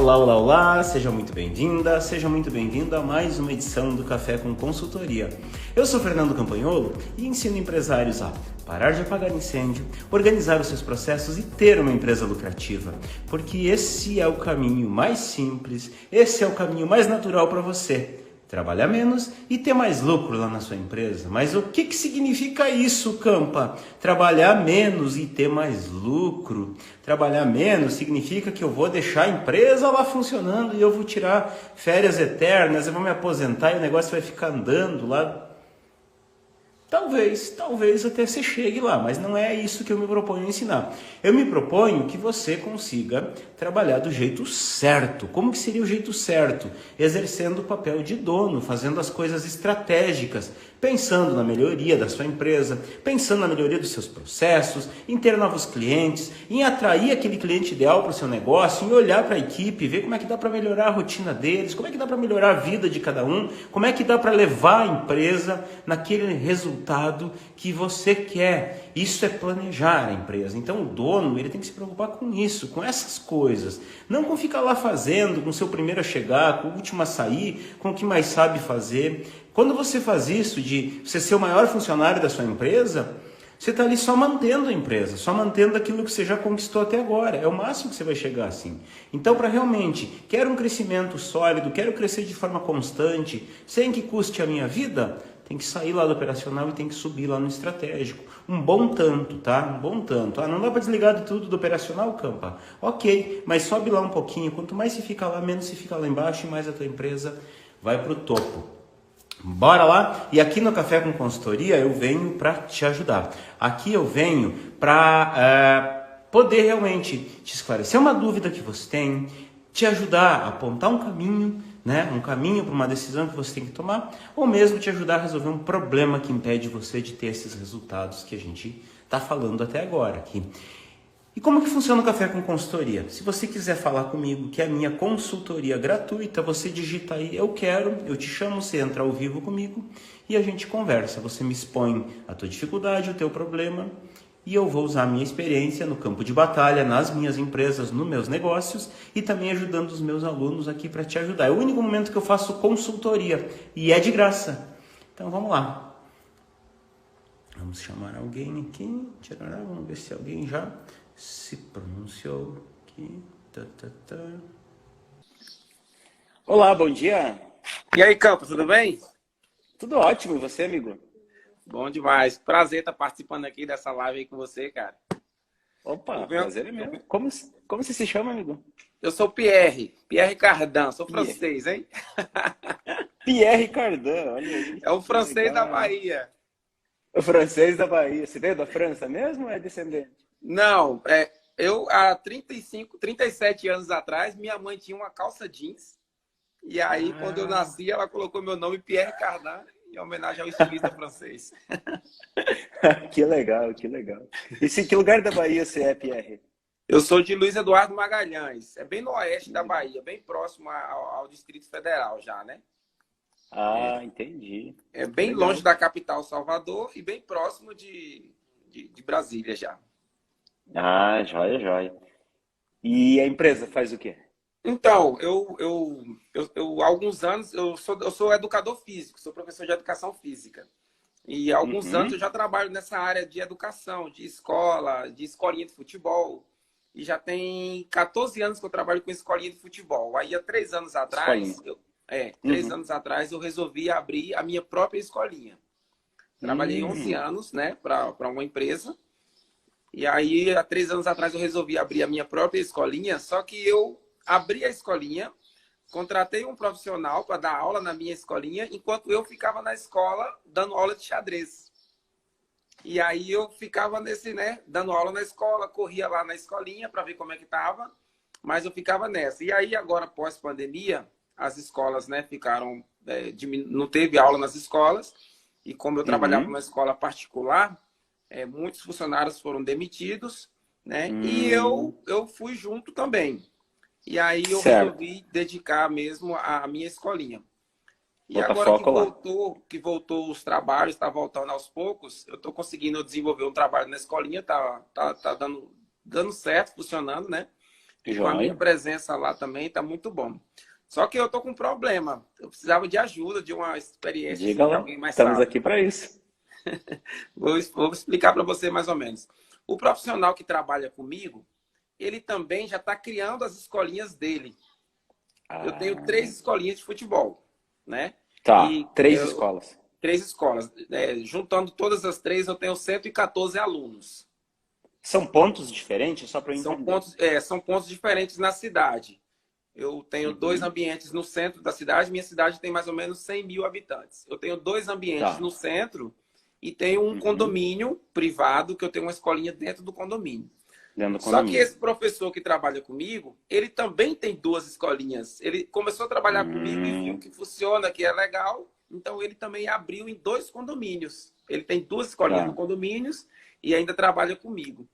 Olá, olá, olá, seja muito bem-vinda, seja muito bem-vindo a mais uma edição do Café com Consultoria. Eu sou Fernando Campagnolo e ensino empresários a parar de apagar incêndio, organizar os seus processos e ter uma empresa lucrativa, porque esse é o caminho mais simples, esse é o caminho mais natural para você. Trabalhar menos e ter mais lucro lá na sua empresa. Mas o que significa isso, Campa? Trabalhar menos e ter mais lucro. Trabalhar menos significa que eu vou deixar a empresa lá funcionando e eu vou tirar férias eternas, eu vou me aposentar e o negócio vai ficar andando lá. Talvez até você chegue lá, mas não é isso que eu me proponho ensinar. Eu me proponho que você consiga trabalhar do jeito certo. Como que seria o jeito certo? Exercendo o papel de dono, fazendo as coisas estratégicas, pensando na melhoria da sua empresa, pensando na melhoria dos seus processos, em ter novos clientes, em atrair aquele cliente ideal para o seu negócio, em olhar para a equipe, ver como é que dá para melhorar a rotina deles, como é que dá para melhorar a vida de cada um, como é que dá para levar a empresa naquele resultado que você quer. Isso é planejar a empresa. Então o dono, ele tem que se preocupar com isso, com essas coisas. Não com ficar lá fazendo, com o seu primeiro a chegar, com o último a sair, com o que mais sabe fazer. Quando você faz isso de você ser o maior funcionário da sua empresa, você está ali só mantendo a empresa, só mantendo aquilo que você já conquistou até agora. É o máximo que você vai chegar assim. Então, para realmente, quero um crescimento sólido, quero crescer de forma constante, sem que custe a minha vida, tem que sair lá do operacional e tem que subir lá no estratégico. Um bom tanto, tá? Um bom tanto. Não dá para desligar de tudo do operacional, Campa? Ok, mas sobe lá um pouquinho. Quanto mais você fica lá, menos você fica lá embaixo e mais a tua empresa vai para o topo. Bora lá? E aqui no Café com Consultoria eu venho para te ajudar. Aqui eu venho para poder realmente te esclarecer uma dúvida que você tem, te ajudar a apontar um caminho, né? Um caminho para uma decisão que você tem que tomar, ou mesmo te ajudar a resolver um problema que impede você de ter esses resultados que a gente está falando até agora aqui. E como que funciona o Café com Consultoria? Se você quiser falar comigo, que é a minha consultoria gratuita, você digita aí, eu quero, eu te chamo, você entra ao vivo comigo e a gente conversa. Você me expõe a tua dificuldade, o teu problema e eu vou usar a minha experiência no campo de batalha, nas minhas empresas, nos meus negócios e também ajudando os meus alunos aqui para te ajudar. É o único momento que eu faço consultoria e é de graça. Então vamos lá. Vamos chamar alguém aqui. Vamos ver se alguém já se pronunciou aqui. Olá, bom dia. E aí, Campo, tudo bem? Tudo ótimo, e você, amigo? Bom demais. Prazer estar participando aqui dessa live aí com você, cara. Opa, prazer é meu. Como você se chama, amigo? Eu sou Pierre Cardin, sou francês, hein? Pierre Cardin, olha aí. É o francês da Bahia. O francês da Bahia. Você veio da França mesmo ou é descendente? Não, eu há 37 anos atrás, minha mãe tinha uma calça jeans. E aí, quando eu nasci, ela colocou meu nome Pierre Cardin, em homenagem ao estilista francês. Que legal, que legal. E que lugar da Bahia você é, Pierre? Eu sou de Luiz Eduardo Magalhães. É bem no oeste da Bahia, bem próximo ao Distrito Federal já, né? Entendi. É bem legal. Longe da capital Salvador e bem próximo de Brasília já. Joia, joia. E a empresa faz o quê? Então, eu há alguns anos, eu sou educador físico, sou professor de educação física. E há alguns anos eu já trabalho nessa área de educação, de escola, de escolinha de futebol. E já tem 14 anos que eu trabalho com escolinha de futebol. Aí há 3 anos atrás, 3 anos atrás eu resolvi abrir a minha própria escolinha. Trabalhei 11 anos, né, para uma empresa. E aí, há 3 anos atrás, eu resolvi abrir a minha própria escolinha, só que eu abri a escolinha, contratei um profissional para dar aula na minha escolinha, enquanto eu ficava na escola dando aula de xadrez. E aí eu ficava dando aula na escola, corria lá na escolinha para ver como é que estava, mas eu ficava nessa. E aí, agora, pós-pandemia, as escolas, ficaram... não teve aula nas escolas, e como eu trabalhava numa escola particular, muitos funcionários foram demitidos, né? E eu fui junto também. E aí eu resolvi dedicar mesmo à minha escolinha. E agora que voltou os trabalhos, está voltando aos poucos, eu estou conseguindo desenvolver um trabalho na escolinha, tá dando certo, funcionando, né? E com a minha Joia. presença lá também tá muito bom. Só que eu tô com um problema. Eu precisava de ajuda, de uma experiência Diga assim, de lá. alguém mais Estamos sábio. aqui para isso. Vou explicar para você mais ou menos. O profissional que trabalha comigo, ele também já está criando as escolinhas dele. Eu tenho Ah, 3 escolinhas de futebol, né? tá. E 3 escolas. 3 escolas. Juntando todas as 3, eu tenho 114 alunos. São pontos diferentes, só para eu entender. São pontos diferentes na cidade. Eu tenho 2 Uhum. ambientes no centro da cidade. Minha cidade tem mais ou menos 100 mil habitantes. Eu tenho 2 ambientes Tá. no centro e tenho um Uhum. condomínio privado, que eu tenho uma escolinha dentro do condomínio. Dentro do Só que condomínio. esse professor que trabalha comigo, ele também tem 2 escolinhas. Ele começou a trabalhar comigo e viu Hum, que funciona, que é legal. Então ele também abriu em 2 condomínios. Ele tem 2 escolinhas no tá. condomínios e ainda trabalha comigo.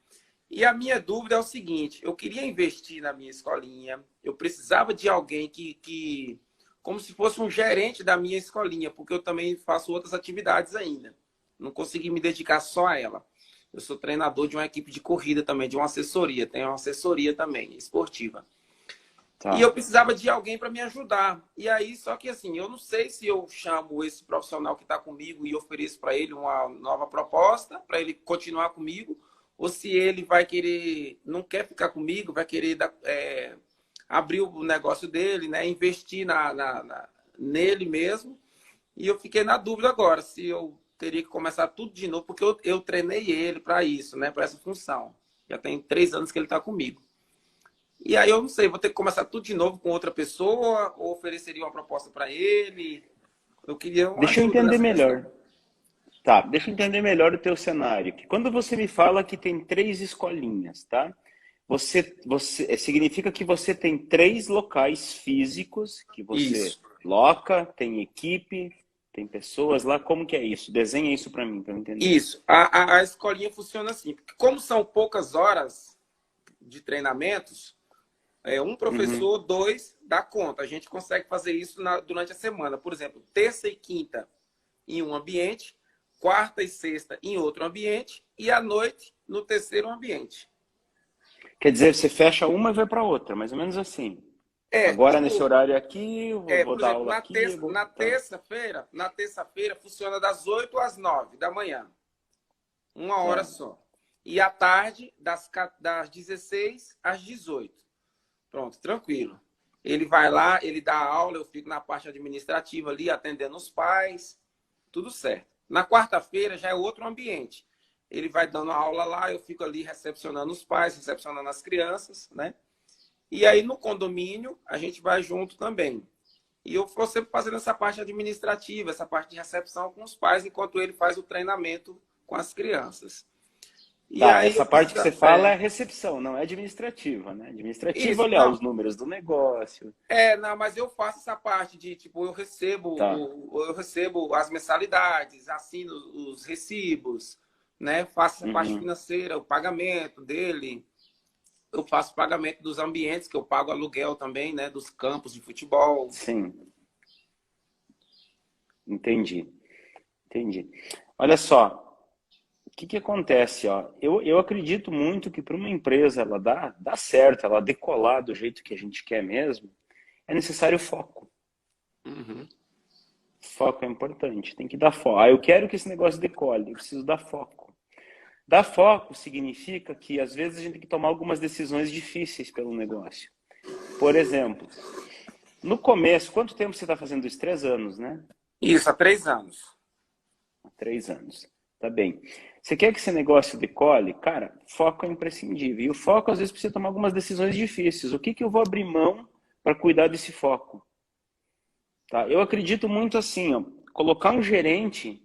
E a minha dúvida é o seguinte: eu queria investir na minha escolinha, eu precisava de alguém como se fosse um gerente da minha escolinha, porque eu também faço outras atividades ainda. Não consegui me dedicar só a ela. Eu sou treinador de uma equipe de corrida também, de uma assessoria, tenho uma assessoria também, esportiva. E eu Tá. precisava de alguém para me ajudar. E aí, só que assim, eu não sei se eu chamo esse profissional que está comigo e ofereço para ele uma nova proposta, para ele continuar comigo, ou se ele vai querer, não quer ficar comigo, vai querer abrir o negócio dele, né? Investir nele mesmo. E eu fiquei na dúvida agora, se eu teria que começar tudo de novo, porque eu treinei ele para isso, né? Para essa função. Já tem 3 anos que ele está comigo. E aí eu não sei, vou ter que começar tudo de novo com outra pessoa, ou ofereceria uma proposta para ele. Eu queria uma Deixa eu ajuda entender nessa questão. melhor. Tá, deixa eu entender melhor o teu cenário. Que quando você me fala que tem 3 escolinhas, tá? Significa que você tem 3 locais físicos que você Isso, loca, tem equipe, tem pessoas lá. Como que é isso? Desenha isso para mim, para eu entender. isso. A escolinha funciona assim, porque como são poucas horas de treinamentos, um Uhum. professor, 2 dá conta. A gente consegue fazer isso durante a semana. Por exemplo, terça e quinta em um ambiente, quarta e sexta em outro ambiente e à noite no terceiro ambiente. Quer dizer, você fecha uma e vai para outra, mais ou menos assim. Agora nesse Tipo, horário aqui, eu vou por dar exemplo, aula aqui, tá. na terça-feira funciona das 8 às 9 da manhã, uma hora Tá. só. E à tarde, das 16 às 18. Pronto, tranquilo. Ele vai lá, ele dá aula, eu fico na parte administrativa ali, atendendo os pais, tudo certo. Na quarta-feira já é outro ambiente. Ele vai dando aula lá, eu fico ali recepcionando os pais, recepcionando as crianças, né? E aí no condomínio a gente vai junto também. E eu vou sempre fazendo essa parte administrativa, essa parte de recepção com os pais, enquanto ele faz o treinamento com as crianças. E Tá, aí essa eu parte que preciso. você fala é recepção, não é administrativa, né? Administrativa, Isso, olhar não. os números do negócio. Não, mas eu faço essa parte de, tipo, Tá. eu recebo as mensalidades, assino os recibos, né? Faço essa parte Uhum. financeira, o pagamento dele. Eu faço o pagamento dos ambientes, que eu pago aluguel também, né? Dos campos de futebol. Sim, entendi. Entendi. Olha só, o que que acontece, ó? Eu acredito muito que para uma empresa ela dar certo, ela decolar do jeito que a gente quer mesmo, é necessário foco. Uhum. Foco é importante, tem que dar foco. Ah, eu quero que esse negócio decole, eu preciso dar foco. Dar foco significa que às vezes a gente tem que tomar algumas decisões difíceis pelo negócio. Por exemplo, no começo, quanto tempo você está fazendo isso? 3 anos, né? Isso, há 3 anos. 3 anos. Tá bem. Você quer que esse negócio decole? Cara, foco é imprescindível. E o foco, às vezes, precisa tomar algumas decisões difíceis. O que que eu vou abrir mão para cuidar desse foco? Tá? Eu acredito muito assim, ó, colocar um gerente,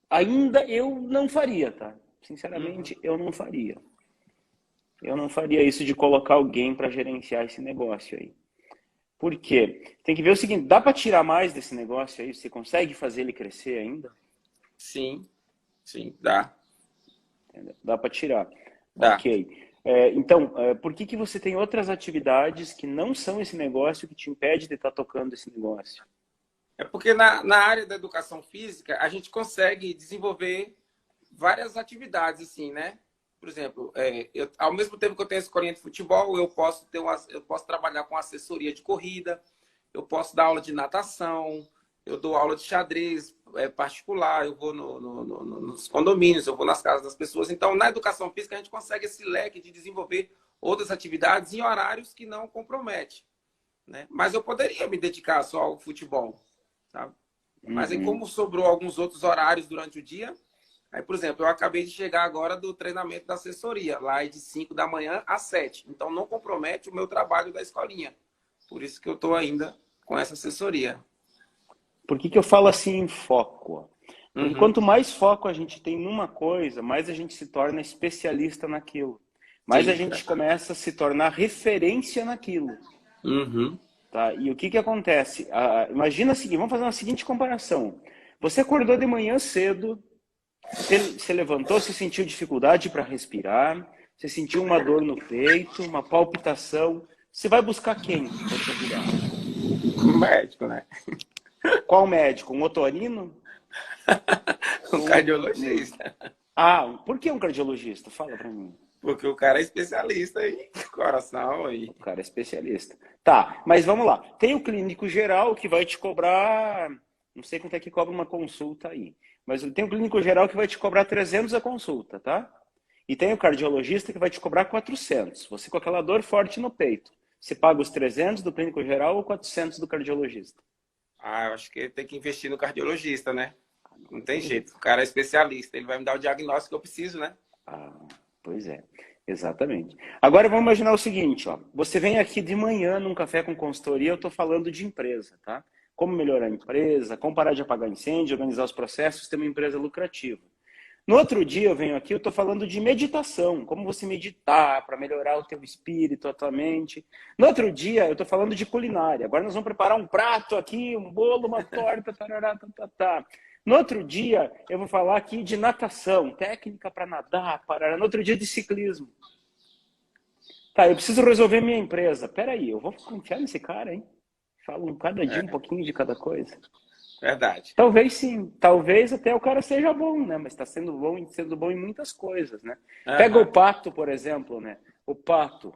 ainda eu não faria, tá? Uhum. Sinceramente, eu não faria. Eu não faria isso de colocar alguém para gerenciar esse negócio aí. Por quê? Tem que ver o seguinte, dá para tirar mais desse negócio aí? Você consegue fazer ele crescer ainda? Sim, sim, dá, Entendeu? Dá para tirar. dá. Ok. Então, por que que você tem outras atividades que não são esse negócio que te impede de estar tocando esse negócio? É porque na área da educação física a gente consegue desenvolver várias atividades, assim, né? por exemplo, ao mesmo tempo que eu tenho a escolinha de futebol, eu posso trabalhar com assessoria de corrida, eu posso dar aula de natação, eu dou aula de xadrez particular, eu vou nos condomínios, eu vou nas casas das pessoas. Então, na educação física, a gente consegue esse leque de desenvolver outras atividades em horários que não comprometem, né? Mas eu poderia me dedicar só ao futebol, sabe? Mas aí, como sobrou alguns outros horários durante o dia, aí, por exemplo, eu acabei de chegar agora do treinamento da assessoria. Lá é de 5 da manhã às 7. Então, não compromete o meu trabalho da escolinha. Por isso que eu estou ainda com essa assessoria. Por que que eu falo assim em foco? Porque quanto mais foco a gente tem numa coisa, mais a gente se torna especialista naquilo. Mais Sim, a gente começa a se tornar referência naquilo. Tá? E o que que acontece? Imagina o seguinte, vamos fazer uma seguinte comparação. Você acordou de manhã cedo, você levantou, você sentiu dificuldade para respirar, você sentiu uma dor no peito, uma palpitação. Você vai buscar quem para te ajudar? Um médico, né? Qual médico? Um otorino? Um cardiologista. Por que um cardiologista? Fala para mim. Porque o cara é especialista em coração. O cara é especialista. Tá, mas vamos lá. Tem o clínico geral que vai te cobrar... Não sei quanto é que cobra uma consulta aí. Mas tem o clínico geral que vai te cobrar 300 a consulta, tá? E tem o cardiologista que vai te cobrar 400. Você com aquela dor forte no peito. Você paga os 300 do clínico geral ou 400 do cardiologista? Eu acho que tem que investir no cardiologista, né? Não tem jeito. O cara é especialista. Ele vai me dar o diagnóstico que eu preciso, né? Pois é. Exatamente. Agora vamos imaginar o seguinte, ó. Você vem aqui de manhã num café com consultoria, eu estou falando de empresa, tá? Como melhorar a empresa, como parar de apagar incêndio, organizar os processos, ter uma empresa lucrativa. No outro dia eu venho aqui, eu estou falando de meditação, como você meditar para melhorar o teu espírito, a tua mente. No outro dia eu estou falando de culinária. Agora nós vamos preparar um prato aqui, um bolo, uma torta, tarará, tá. No outro dia eu vou falar aqui de natação, técnica para nadar, parará. No outro dia de ciclismo. Tá, eu preciso resolver minha empresa. Peraí, eu vou confiar nesse cara, hein? Falo cada dia um pouquinho de cada coisa. Verdade. Talvez sim, talvez até o cara seja bom, né? Mas está sendo bom em muitas coisas, né? Pega o pato, por exemplo, né? O pato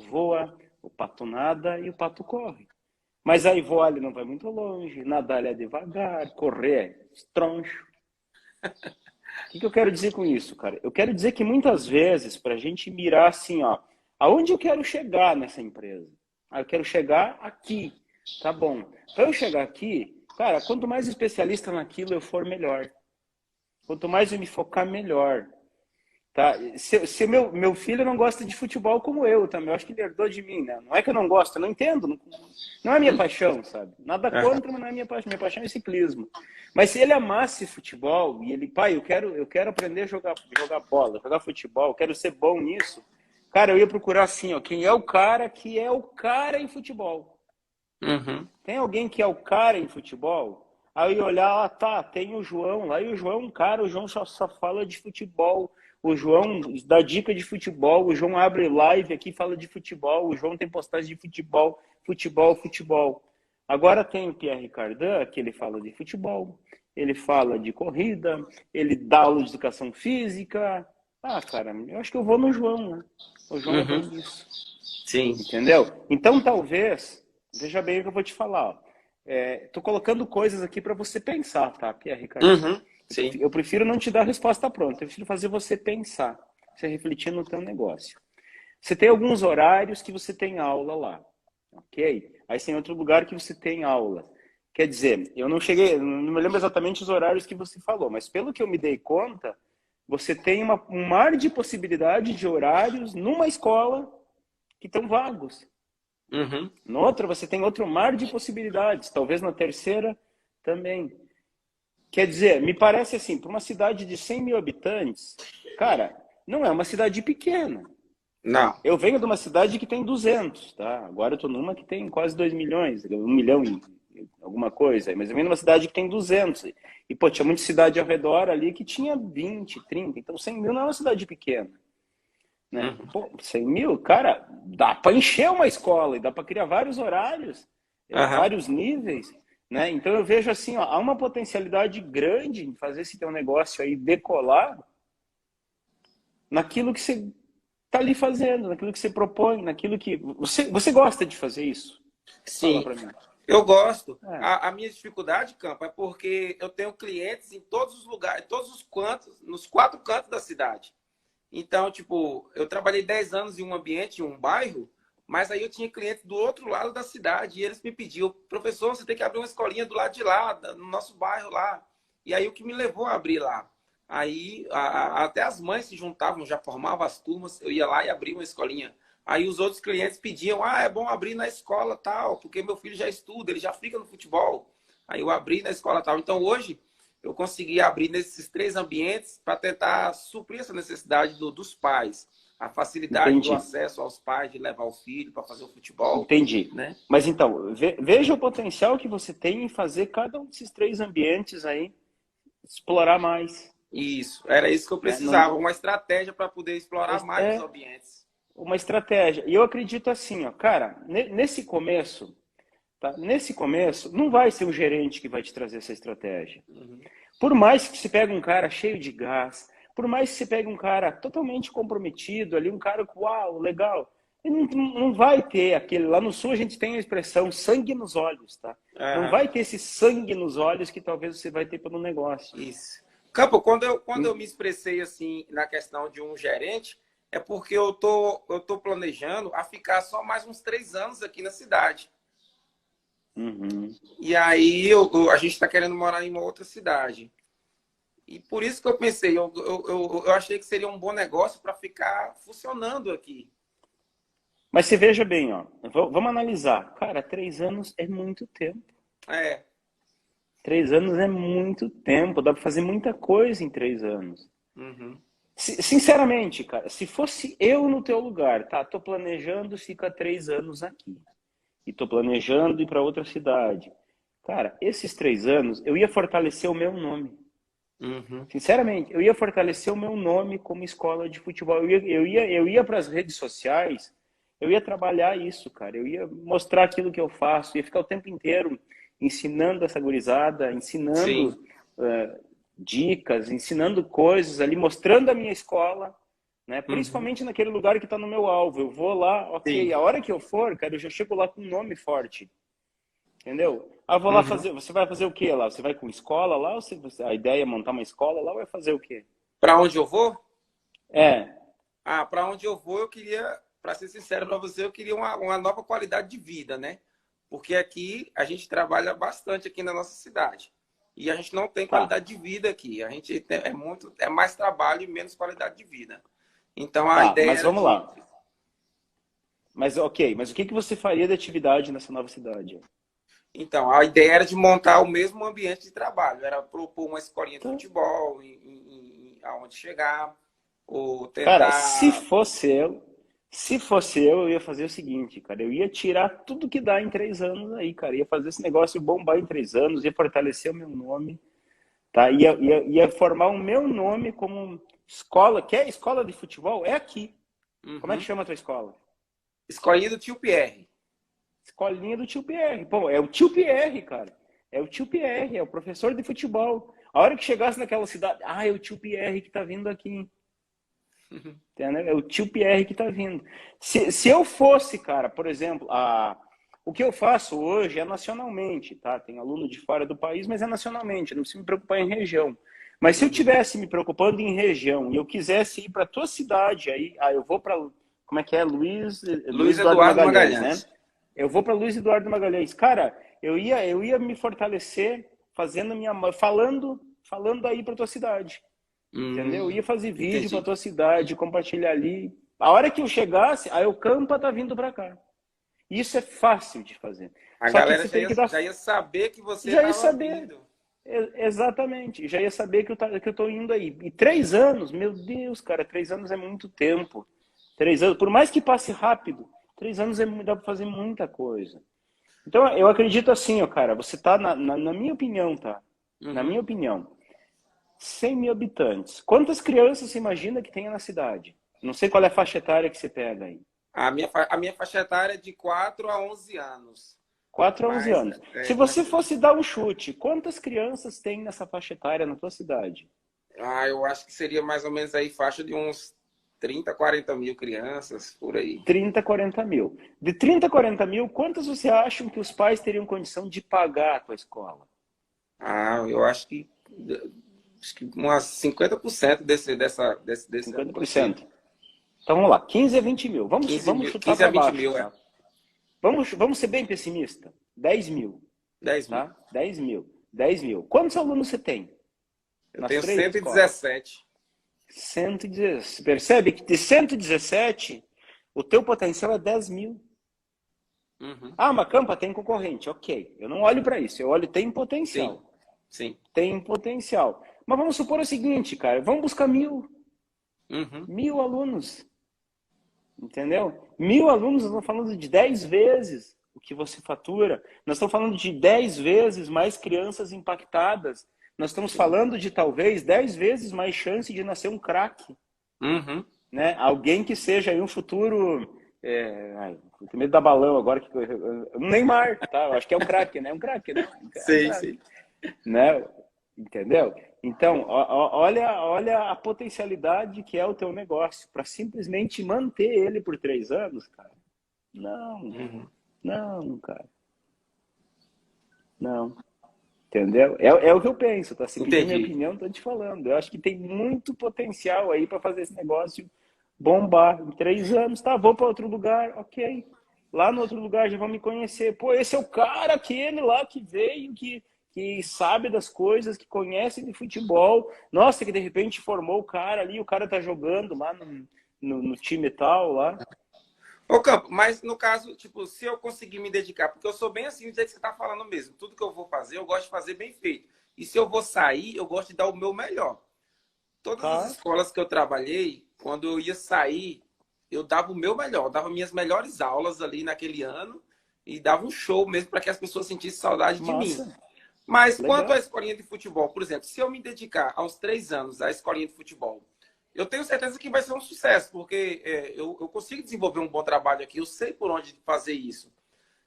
voa, o pato nada e o pato corre. Mas aí voar ele não vai muito longe, nadar ele é devagar, correr é troncho. O que eu quero dizer com isso, cara? Eu quero dizer que muitas vezes, para a gente mirar assim, ó, aonde eu quero chegar nessa empresa? Eu quero chegar aqui. Tá bom. Para eu chegar aqui, cara, quanto mais especialista naquilo eu for, melhor. Quanto mais eu me focar, melhor. Tá? Se meu filho não gosta de futebol como eu também, eu acho que ele herdou de mim, né? Não é que eu não gosto, eu não entendo. Não é minha paixão, sabe? Nada contra, mas não é minha paixão. Minha paixão é ciclismo. Mas se ele amasse futebol e ele, pai, eu quero aprender a jogar bola, jogar futebol, eu quero ser bom nisso, cara, eu ia procurar assim, ó, quem é o cara que é o cara em futebol. Tem alguém que é o cara em futebol? Aí eu ia olhar, tem o João lá, e o João, cara, o João só fala de futebol. O João dá dica de futebol, o João abre live aqui e fala de futebol, o João tem postagem de futebol. Agora tem o Pierre Cardin, que ele fala de futebol, ele fala de corrida, ele dá aula de educação física. Cara, eu acho que eu vou no João, né? O João é bom nisso. Sim. Entendeu? Então, talvez, veja bem o que eu vou te falar. Tô colocando coisas aqui para você pensar, tá, Pierre Cardin? Sim. Eu prefiro não te dar a resposta pronta, eu prefiro fazer você pensar, você refletir no teu negócio. Você tem alguns horários que você tem aula lá, ok? Aí tem outro lugar que você tem aula. Quer dizer, eu não me lembro exatamente os horários que você falou, mas pelo que eu me dei conta, você tem um mar de possibilidade de horários numa escola que estão vagos. Na outra, você tem outro mar de possibilidades, talvez na terceira também. Quer dizer, me parece assim, para uma cidade de 100 mil habitantes, cara, não é uma cidade pequena. Não. Eu venho de uma cidade que tem 200, tá? Agora eu estou numa que tem quase 2 milhões, 1 milhão e alguma coisa. Mas eu venho de uma cidade que tem 200. E, pô, tinha muita cidade ao redor ali que tinha 20, 30. Então, 100 mil não é uma cidade pequena. Né? Pô, 100 mil, cara, dá para encher uma escola e dá para criar vários horários, vários níveis. Né? Então eu vejo assim, ó, há uma potencialidade grande em fazer esse teu negócio aí decolar, naquilo que você está ali fazendo, naquilo que você propõe, naquilo que... Você gosta de fazer isso? Fala Sim, para mim. eu gosto. É. A minha dificuldade, Campo, é porque eu tenho clientes em todos os lugares, todos os cantos, nos 4 cantos da cidade. Então, tipo, eu trabalhei 10 anos em um ambiente, em um bairro, mas aí eu tinha clientes do outro lado da cidade e eles me pediam, professor, você tem que abrir uma escolinha do lado de lá, no nosso bairro lá. E aí o que me levou a abrir lá? Aí até as mães se juntavam, já formavam as turmas, eu ia lá e abria uma escolinha. Aí os outros clientes pediam, é bom abrir na escola tal, porque meu filho já estuda, ele já fica no futebol. Aí eu abri na escola tal. Então hoje eu consegui abrir nesses 3 ambientes para tentar suprir essa necessidade dos pais. A facilidade do Entendi. acesso aos pais de levar o filho para fazer o futebol, Entendi. né? Mas então, veja o potencial que você tem em fazer cada um desses 3 ambientes aí explorar mais. Isso, era isso que eu Né? precisava, uma estratégia para poder explorar mais os É ambientes. uma estratégia. E eu acredito assim, ó, cara, nesse começo, tá? Nesse começo, não vai ser o gerente que vai te trazer essa estratégia. Uhum. Por mais que você pegue um cara cheio de gás, por mais que você pegue um cara totalmente comprometido ali, um cara que, uau, legal, ele não vai ter aquele... Lá no Sul a gente tem a expressão sangue nos olhos, tá? Não vai ter esse sangue nos olhos que talvez você vai ter pelo negócio. Isso. Campo, quando eu me expressei assim na questão de um gerente, é porque eu tô planejando a ficar só mais uns 3 anos aqui na cidade. Uhum. E aí a gente está querendo morar em uma outra cidade. E por isso que eu pensei, eu achei que seria um bom negócio para ficar funcionando aqui. Mas você veja bem, ó, vamos analisar. Cara, 3 anos é muito tempo. É. 3 anos é muito tempo, dá para fazer muita coisa em 3 anos. Uhum. Sinceramente, cara, se fosse eu no teu lugar, tá? Tô planejando ficar 3 anos aqui. E tô planejando ir para outra cidade. Cara, esses 3 anos eu ia fortalecer o meu nome. Uhum. Sinceramente, eu ia fortalecer o meu nome como escola de futebol. Eu ia para as redes sociais, eu ia trabalhar isso, cara. Eu ia mostrar aquilo que eu faço, ia ficar o tempo inteiro ensinando essa gurizada, ensinando dicas, ensinando coisas ali, mostrando a minha escola, né? Principalmente naquele lugar que está no meu alvo. Eu vou lá, ok, Sim. a hora que eu for, cara, eu já chego lá com um nome forte. Entendeu? Ah, vou lá fazer. Você vai fazer o quê lá? Você vai com escola lá? Ou a ideia é montar uma escola lá ou vai fazer o quê? Para onde eu vou? É. Para onde eu vou, eu queria, para ser sincero para você, eu queria uma nova qualidade de vida, né? Porque aqui a gente trabalha bastante aqui na nossa cidade. E a gente não tem qualidade de vida aqui. A gente é mais trabalho e menos qualidade de vida. Então a ideia mas era vamos lá. Mas ok, mas o que você faria de atividade nessa nova cidade? Então, a ideia era de montar o mesmo ambiente de trabalho. Era propor uma escolinha de futebol, aonde chegar, ou tentar... Cara, se fosse eu ia fazer o seguinte, cara. Eu ia tirar tudo que dá em 3 anos aí, cara. Ia fazer esse negócio bombar em 3 anos, ia fortalecer o meu nome, tá? Ia formar o meu nome como escola. Quer escola de futebol? É aqui. Uhum. Como é que chama a tua escola? Escolinha do tio Pierre. Escolinha do tio Pierre. Pô, é o tio Pierre, cara. É o tio Pierre, é o professor de futebol. A hora que chegasse naquela cidade, é o tio Pierre que tá vindo aqui. Entendeu? É o tio Pierre que tá vindo. Se eu fosse, cara, por exemplo, o que eu faço hoje é nacionalmente, tá? Tem aluno de fora do país, mas é nacionalmente. Eu não preciso me preocupar em região. Mas se eu tivesse me preocupando em região e eu quisesse ir para tua cidade, aí, eu vou para, como é que é? Luiz Eduardo Magalhães, né? Eu vou para Luiz Eduardo Magalhães. Cara, eu ia me fortalecer falando aí para tua cidade. Entendeu? Eu ia fazer vídeo para tua cidade, compartilhar ali. A hora que eu chegasse, aí o Campa tá vindo para cá. Isso é fácil de fazer. A Só galera que já ia saber que você já ia estava saber. vindo. Exatamente. Já ia saber que eu tô indo aí. E 3 anos, meu Deus, cara, 3 anos é muito tempo. 3 anos, por mais que passe rápido, 3 anos dá para fazer muita coisa. Então, eu acredito assim, ó, cara, você tá, na minha opinião, tá? Na minha opinião, 100 mil habitantes. Quantas crianças você imagina que tenha na cidade? Não sei qual é a faixa etária que você pega aí. A minha faixa etária é de 4 a 11 anos. 4 a 11 anos. Se você fosse dar um chute, quantas crianças tem nessa faixa etária na tua cidade? Eu acho que seria mais ou menos aí faixa de uns 30, 40 mil crianças, por aí. 30, 40 mil. De 30, 40 mil, quantas você acham que os pais teriam condição de pagar a tua escola? Ah, eu acho que umas 50% desse 50%. Então vamos lá, 15 a 20 mil. Vamos chutar 15 a para 20 baixo. mil, Tá? Vamos ser bem pessimista. 10 mil. 10 mil. Tá? 10 mil. 10 mil. Quantos alunos você tem? Eu tenho 117. 117. Percebe que de 117, o teu potencial é 10 mil. Uhum. Ah, Macampa tem concorrente. Ok. Eu não olho para isso. Eu olho, tem potencial. Sim. Tem potencial. Mas vamos supor o seguinte, cara. Vamos buscar 1.000. Uhum. 1.000 alunos. Entendeu? 1.000 alunos, nós estamos falando de 10 vezes o que você fatura. Nós estamos falando de 10 vezes mais crianças impactadas. Nós estamos falando de talvez 10 vezes mais chance de nascer um craque. Uhum. Né? Alguém que seja aí um futuro... eu tenho medo da balão agora. Neymar, tá? Eu acho que é um craque, né? Um craque, né? Sim. Né? Entendeu? Então, olha a potencialidade que é o teu negócio para simplesmente manter ele por 3 anos, cara. Não, cara. Não. Entendeu? É o que eu penso, tá? Se pedir minha opinião, tô te falando. Eu acho que tem muito potencial aí para fazer esse negócio bombar. Em 3 anos, tá? Vou para outro lugar, ok. Lá no outro lugar já vão me conhecer. Pô, esse é o cara, aquele lá que veio, que sabe das coisas, que conhece de futebol. Nossa, que de repente formou o cara ali, o cara tá jogando lá no time tal lá. Ô, Campo, mas no caso, tipo, se eu conseguir me dedicar, porque eu sou bem assim, do jeito que você tá falando mesmo, tudo que eu vou fazer, eu gosto de fazer bem feito. E se eu vou sair, eu gosto de dar o meu melhor. Todas as escolas que eu trabalhei, quando eu ia sair, eu dava o meu melhor, eu dava minhas melhores aulas ali naquele ano e dava um show mesmo para que as pessoas sentissem saudade de mim. Mas quanto à escolinha de futebol, por exemplo, se eu me dedicar aos 3 anos à escolinha de futebol, eu tenho certeza que vai ser um sucesso, porque eu consigo desenvolver um bom trabalho aqui, eu sei por onde fazer isso.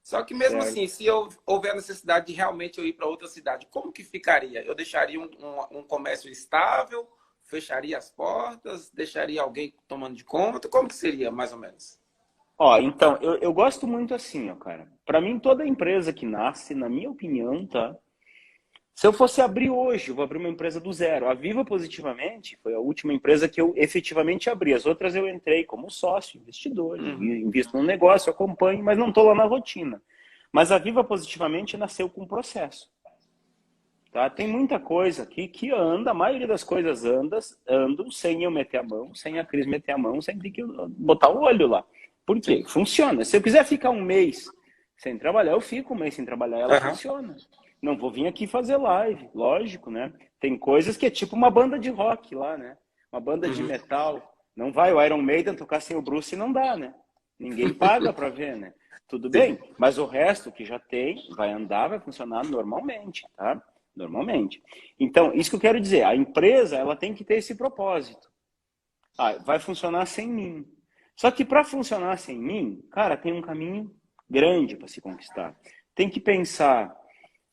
Só que mesmo assim, se eu houver a necessidade de realmente eu ir para outra cidade, como que ficaria? Eu deixaria um comércio estável, fecharia as portas, deixaria alguém tomando de conta? Como que seria, mais ou menos? Ó, então, eu gosto muito assim, ó, cara. Para mim, toda empresa que nasce, na minha opinião, tá? Se eu fosse abrir hoje, eu vou abrir uma empresa do zero. A Viva Positivamente foi a última empresa que eu efetivamente abri. As outras eu entrei como sócio, investidor, invisto no negócio, acompanho, mas não estou lá na rotina. Mas a Viva Positivamente nasceu com um processo. Tá? Tem muita coisa aqui que anda, a maioria das coisas andam sem eu meter a mão, sem a Cris meter a mão, sem ter que botar o olho lá. Por quê? Funciona. Se eu quiser ficar um mês sem trabalhar, eu fico um mês sem trabalhar, ela funciona. Não vou vir aqui fazer live, lógico, né? Tem coisas que é tipo uma banda de rock lá, né? Uma banda de metal. Não vai o Iron Maiden tocar sem o Bruce, não dá, né? Ninguém paga para ver, né? Tudo bem, mas o resto que já tem vai andar, vai funcionar normalmente, tá? Normalmente. Então, isso que eu quero dizer, a empresa ela tem que ter esse propósito. Vai funcionar sem mim. Só que para funcionar sem mim, cara, tem um caminho grande para se conquistar. Tem que pensar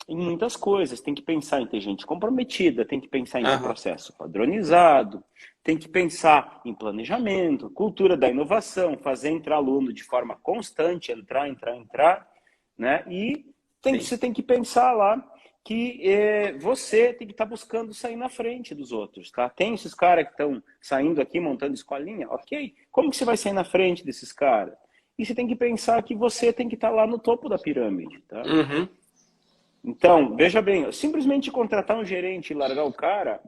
em muitas coisas, tem que pensar em ter gente comprometida, tem que pensar em ter processo padronizado, tem que pensar em planejamento, cultura da inovação, fazer entrar aluno de forma constante, entrar, né? E você tem que pensar lá que você tem que estar buscando sair na frente dos outros, tá? Tem esses caras que estão saindo aqui, montando escolinha, ok? Como que você vai sair na frente desses caras? E você tem que pensar que você tem que estar lá no topo da pirâmide, tá? Então, veja bem, simplesmente contratar um gerente e largar o cara,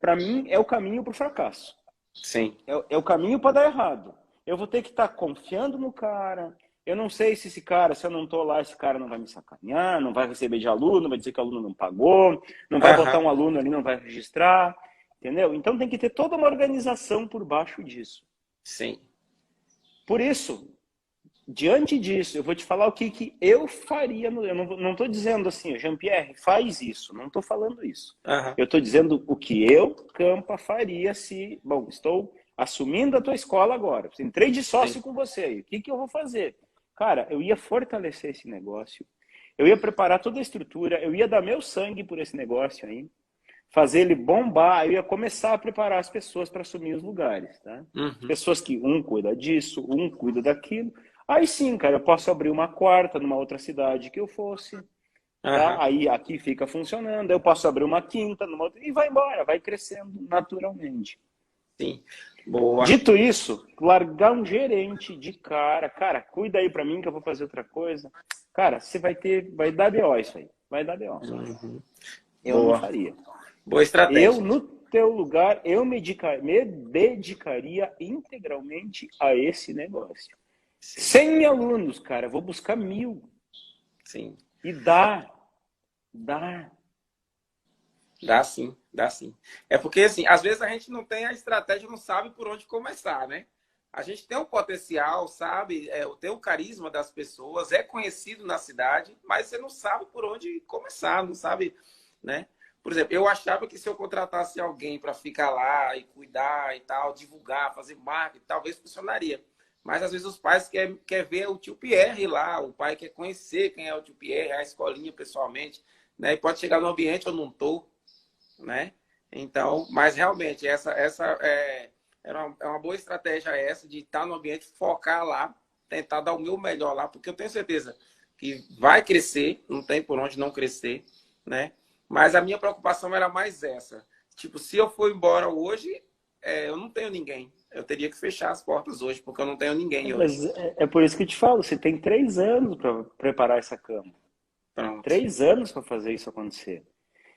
para mim, é o caminho para o fracasso. Sim. É o caminho para dar errado. Eu vou ter que estar confiando no cara. Eu não sei se esse cara, se eu não estou lá, esse cara não vai me sacanear, não vai receber de aluno, vai dizer que o aluno não pagou, não vai botar um aluno ali, não vai registrar, entendeu? Então tem que ter toda uma organização por baixo disso. Sim. Por isso, diante disso, eu vou te falar o que eu faria. Eu não estou dizendo assim, Jean-Pierre, faz isso. Não estou falando isso. Eu estou dizendo o que eu, Campa, faria se... Bom, estou assumindo a tua escola agora. Entrei de sócio com você aí. O que eu vou fazer? Cara, eu ia fortalecer esse negócio. Eu ia preparar toda a estrutura. Eu ia dar meu sangue por esse negócio aí. fazer ele bombar, eu ia começar a preparar as pessoas para assumir os lugares, tá? Uhum. Pessoas que um cuida disso, um cuida daquilo. Aí sim, cara, eu posso abrir uma quarta numa outra cidade que eu fosse, tá? Aham. Aí aqui fica funcionando, eu posso abrir uma quinta numa outra, e vai embora, vai crescendo naturalmente. Sim. Boa. Dito isso, largar um gerente de cara, cuida aí pra mim que eu vou fazer outra coisa. Cara, você vai dar BO isso aí, vai dar BO. Uhum. Eu não Boa. faria. Boa Eu, estratégia. no teu lugar, me dedicaria integralmente a esse negócio. Sim. 100 alunos, cara, eu vou buscar 1000. Sim. E dá. Dá sim, dá sim. É porque, assim, às vezes a gente não tem a estratégia, não sabe por onde começar, né? A gente tem o potencial, sabe? Tem o carisma das pessoas, é conhecido na cidade, mas você não sabe por onde começar, não sabe, né? Por exemplo, eu achava que se eu contratasse alguém para ficar lá e cuidar e tal, divulgar, fazer marketing, talvez funcionaria. Mas às vezes os pais querem ver o tio Pierre lá, o pai quer conhecer quem é o tio Pierre, a escolinha pessoalmente, né? E pode chegar no ambiente eu não estou, né? Então, mas realmente é uma boa estratégia essa de estar no ambiente, focar lá, tentar dar o meu melhor lá, porque eu tenho certeza que vai crescer, não tem por onde não crescer, né? Mas a minha preocupação era mais essa. Tipo, se eu for embora hoje, eu não tenho ninguém. Eu teria que fechar as portas hoje, porque eu não tenho ninguém hoje. Mas é por isso que eu te falo, você tem 3 anos para preparar essa cama. Pronto. 3 anos para fazer isso acontecer.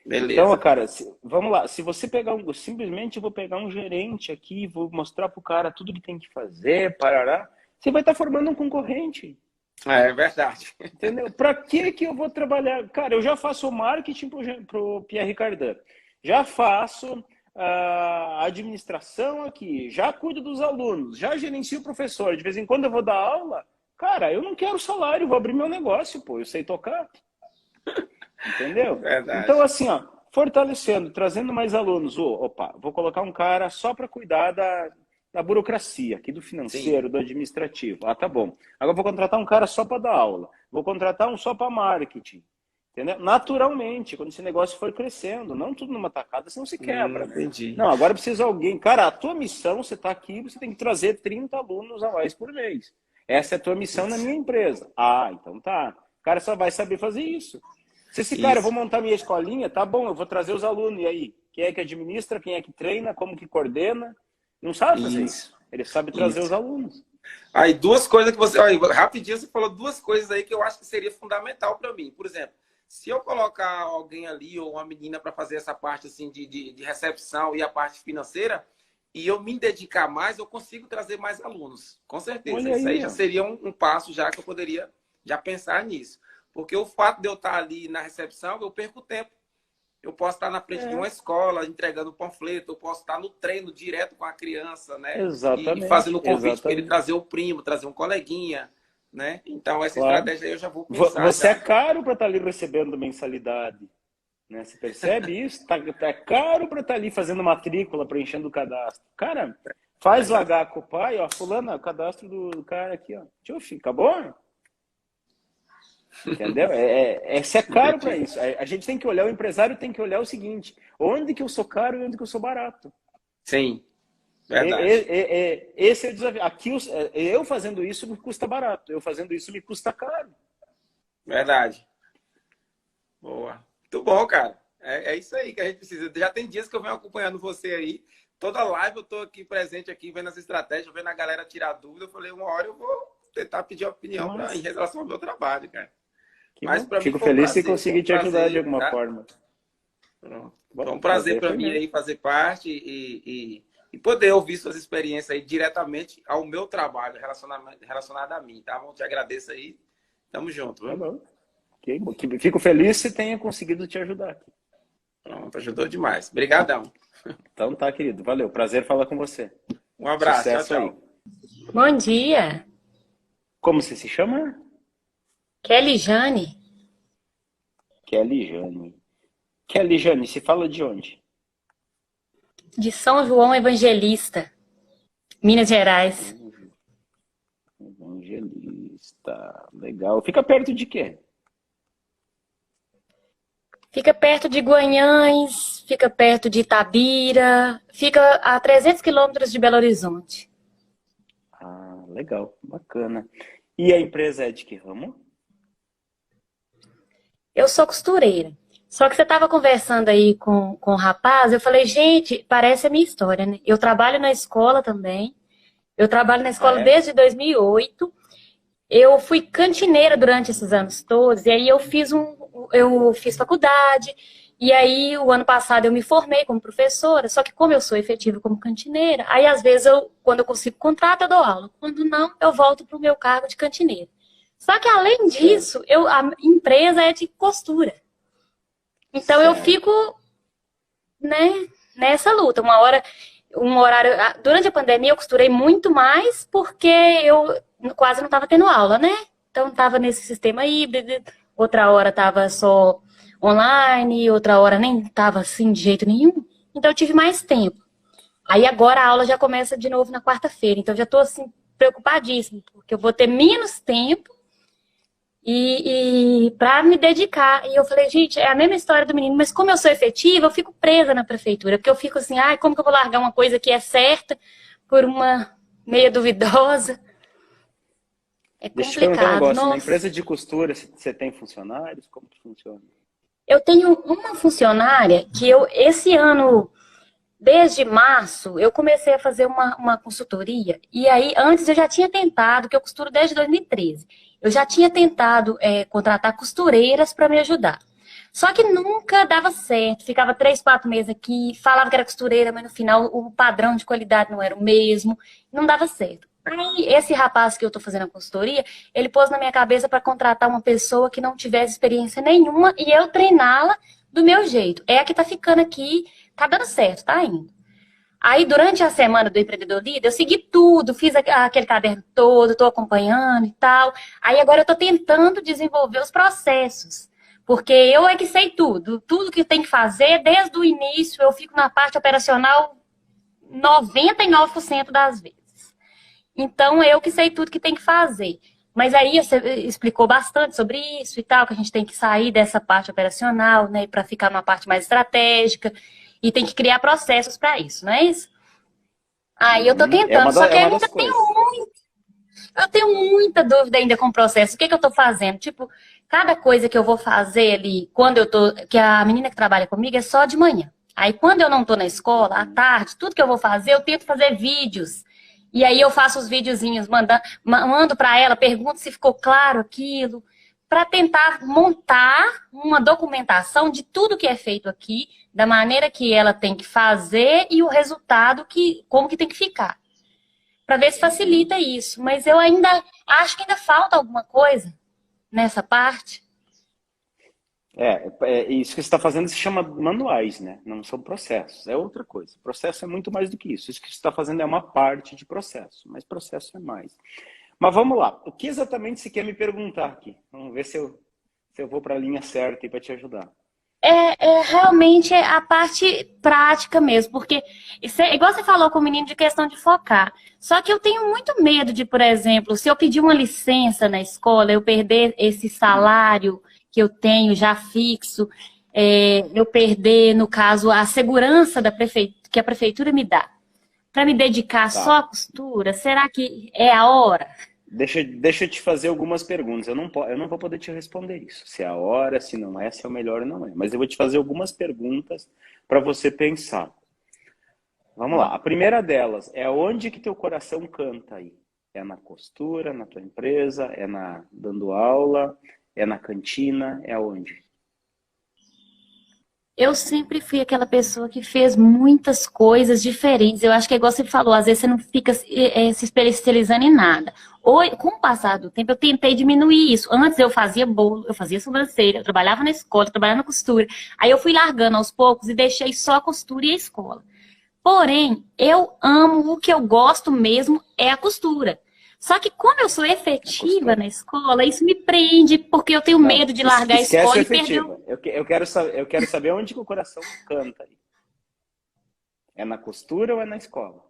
Então, Beleza. cara, vamos lá. Se você pegar simplesmente eu vou pegar um gerente aqui, vou mostrar pro cara tudo que tem que fazer, parará, você vai estar formando um concorrente. É verdade. Entendeu? Para que eu vou trabalhar? Cara, eu já faço o marketing pro Pierre Cardin. Já faço a administração aqui, já cuido dos alunos, já gerencio o professor. De vez em quando eu vou dar aula. Cara, eu não quero salário, vou abrir meu negócio, pô, eu sei tocar. Entendeu? Então, Verdade. assim, ó, fortalecendo, trazendo mais alunos. Opa, vou colocar um cara só para cuidar da burocracia, aqui do Sim. financeiro, do administrativo. Ah, tá bom. Agora vou contratar um cara só para dar aula. Vou contratar um só para marketing. Entendeu? Naturalmente, quando esse negócio for crescendo, não tudo numa tacada, senão se quebra. Entendi. Não, agora precisa alguém. Cara, a tua missão, você está aqui, você tem que trazer 30 alunos a mais por mês. Essa é a tua missão na minha empresa. Ah, então tá. O cara só vai saber fazer isso. Se esse cara, eu vou Isso. montar minha escolinha, tá bom, eu vou trazer os alunos. E aí? Quem é que administra? Quem é que treina? Como que coordena? Não sabe fazer isso. Isso. Ele sabe trazer os Isso. alunos. Aí, duas coisas que você. Olha, rapidinho você falou duas coisas aí que eu acho que seria fundamental para mim. Por exemplo, se eu colocar alguém ali ou uma menina para fazer essa parte assim de recepção e a parte financeira, e eu me dedicar mais, eu consigo trazer mais alunos. Com certeza. Olha Isso aí aí, já ó. seria um passo já que eu poderia já pensar nisso. Porque o fato de eu estar ali na recepção, eu perco tempo. Eu posso estar na frente de uma É, escola entregando panfleto, eu posso estar no treino direto com a criança, né? E fazendo exatamente, o convite para ele exatamente. trazer o primo, trazer um coleguinha, né? Então, essa Claro. estratégia aí eu já vou pensar Você é já. caro para estar ali recebendo mensalidade. Né? Você percebe isso? Tá caro para estar ali fazendo matrícula, preenchendo o cadastro. Cara, faz Verdade. lagar com o pai, ó, fulano, o cadastro do cara aqui, ó. Tchuf, acabou? Entendeu? Você é caro para Entendi. isso. A gente tem que olhar, o empresário tem que olhar o seguinte: onde que eu sou caro e onde que eu sou barato. Sim, verdade. Esse é o desafio. Aqui, eu fazendo isso me custa barato, eu fazendo isso me custa caro. Verdade. Boa. Muito bom, cara. É isso aí que a gente precisa. Já tem dias que eu venho acompanhando você aí. Toda live eu tô aqui presente aqui, vendo as estratégias, vendo a galera tirar dúvida. Eu falei, uma hora eu vou tentar pedir Que opinião em massa. relação ao meu trabalho, cara. Que Mas bom. para mim Fico feliz se conseguir te ajudar de alguma tá? forma. Pronto. Foi Bom, um prazer prazer para foi mim meu. aí fazer parte e poder ouvir suas experiências aí diretamente ao meu trabalho relacionado a mim, tá bom? Te agradeço aí. Tamo junto, Tá viu? bom. Fico feliz se tenha conseguido te ajudar aqui. Pronto, ajudou demais. Obrigadão. Então tá, querido. Valeu. Prazer falar com você. Um abraço. Tchau, Sucesso aí. tchau. Bom dia, Como você se chama? Kelly Jane, Kelly Jane. Kelly Jane, se fala de onde? de São João Evangelista, Minas Gerais. Evangelista. Legal. Fica perto de quê? Fica perto de Guanhães, fica perto de Itabira, fica a 300 quilômetros de Belo Horizonte. Ah, legal, bacana. E a empresa é de que ramo? Eu sou costureira. Só que você estava conversando aí com o rapaz, eu falei, gente, parece a minha história, né? Eu trabalho na escola também. Eu trabalho na Ah, escola é? desde 2008. Eu fui cantineira durante esses anos todos, e aí eu fiz faculdade, e aí o ano passado eu me formei como professora, só que como eu sou efetiva como cantineira, aí às vezes quando eu consigo contrato, eu dou aula. Quando não, eu volto para o meu cargo de cantineira. Só que além Certo, disso, a empresa é de costura. Então eu fico, certo. né, nessa luta. Um horário. Durante a pandemia eu costurei muito mais porque eu quase não estava tendo aula, né? Então estava nesse sistema híbrido, outra hora estava só online, outra hora nem estava assim de jeito nenhum. Então eu tive mais tempo. Aí agora a aula já começa de novo na quarta-feira. Então eu já estou assim preocupadíssima, porque eu vou ter menos tempo e para me dedicar. E eu falei, gente, é a mesma história do menino, mas como eu sou efetiva, eu fico presa na prefeitura, porque eu fico assim, ai, como que eu vou largar uma coisa que é certa por uma meia duvidosa? É Deixa eu te perguntar um complicado, negócio. Na nossa. empresa de costura, você tem funcionários? Como que funciona? Eu tenho uma funcionária que esse ano, desde março, eu comecei a fazer uma consultoria. E aí, antes eu já tinha tentado, que eu costuro desde 2013. Eu já tinha tentado contratar costureiras para me ajudar. Só que nunca dava certo. Ficava 3, 4 meses aqui, falava que era costureira, mas no final o padrão de qualidade não era o mesmo. Não dava certo. Aí, esse rapaz que eu estou fazendo a consultoria, ele pôs na minha cabeça para contratar uma pessoa que não tivesse experiência nenhuma e eu treiná-la do meu jeito. É a que tá ficando aqui, tá dando certo, tá indo. Aí, durante a semana do Empreendedor Líder, eu segui tudo, fiz aquele caderno todo, estou acompanhando e tal. Aí, agora eu estou tentando desenvolver os processos. Porque eu é que sei tudo. Tudo que tem que fazer, desde o início, eu fico na parte operacional 99% das vezes. Então, eu que sei tudo que tem que fazer. Mas aí você explicou bastante sobre isso e tal, que a gente tem que sair dessa parte operacional, né, para ficar numa parte mais estratégica e tem que criar processos para isso, não é isso? Aí eu tô Uhum. tentando, só É que uma ainda das coisas. eu tenho muita dúvida ainda com o processo. O que que eu tô fazendo? Tipo, cada coisa que eu vou fazer ali, quando eu tô, que a menina que trabalha comigo é só de manhã. Aí quando eu não tô na escola, à tarde, tudo que eu vou fazer, eu tento fazer vídeos. E aí eu faço os videozinhos, mando para ela, pergunto se ficou claro aquilo, para tentar montar uma documentação de tudo que é feito aqui, da maneira que ela tem que fazer e o resultado como que tem que ficar para ver se Uhum. facilita isso. Mas eu ainda acho que ainda falta alguma coisa nessa parte. Isso que você está fazendo se chama manuais, né? Não são processos, é outra coisa. Processo é muito mais do que isso. Isso que você está fazendo é uma parte de processo, mas processo é mais. Mas vamos lá. O que exatamente você quer me perguntar aqui? Vamos ver se eu vou para a linha certa e para te ajudar. Realmente a parte prática mesmo, porque isso igual você falou com o menino de questão de focar. Só que eu tenho muito medo de, por exemplo, se eu pedir uma licença na escola, eu perder esse salário que eu tenho já fixo, eu perder, no caso, a segurança que a prefeitura me dá. Para me dedicar só Tá. à costura, será que é a hora? Deixa eu te fazer algumas perguntas. Eu não vou poder te responder isso. Se é a hora, se não é, se é o melhor ou não é. Mas eu vou te fazer algumas perguntas para você pensar. Vamos lá. A primeira delas é onde que teu coração canta aí? É na costura, na tua empresa, é na dando aula, é na cantina, é onde? Eu sempre fui aquela pessoa que fez muitas coisas diferentes. Eu acho que é igual você falou, às vezes você não fica se especializando em nada. Hoje, com o passar do tempo, eu tentei diminuir isso. Antes eu fazia bolo, eu fazia sobrancelha, eu trabalhava na escola, eu trabalhava na costura. Aí eu fui largando aos poucos e deixei só a costura e a escola. Porém, eu amo, o que eu gosto mesmo é a costura. Só que como eu sou Na efetiva costura. na escola, isso me prende, porque eu tenho Não, medo de largar a esquece o escola e perder o... efetivo. Eu quero saber onde que o coração canta aí. É na costura ou é na escola?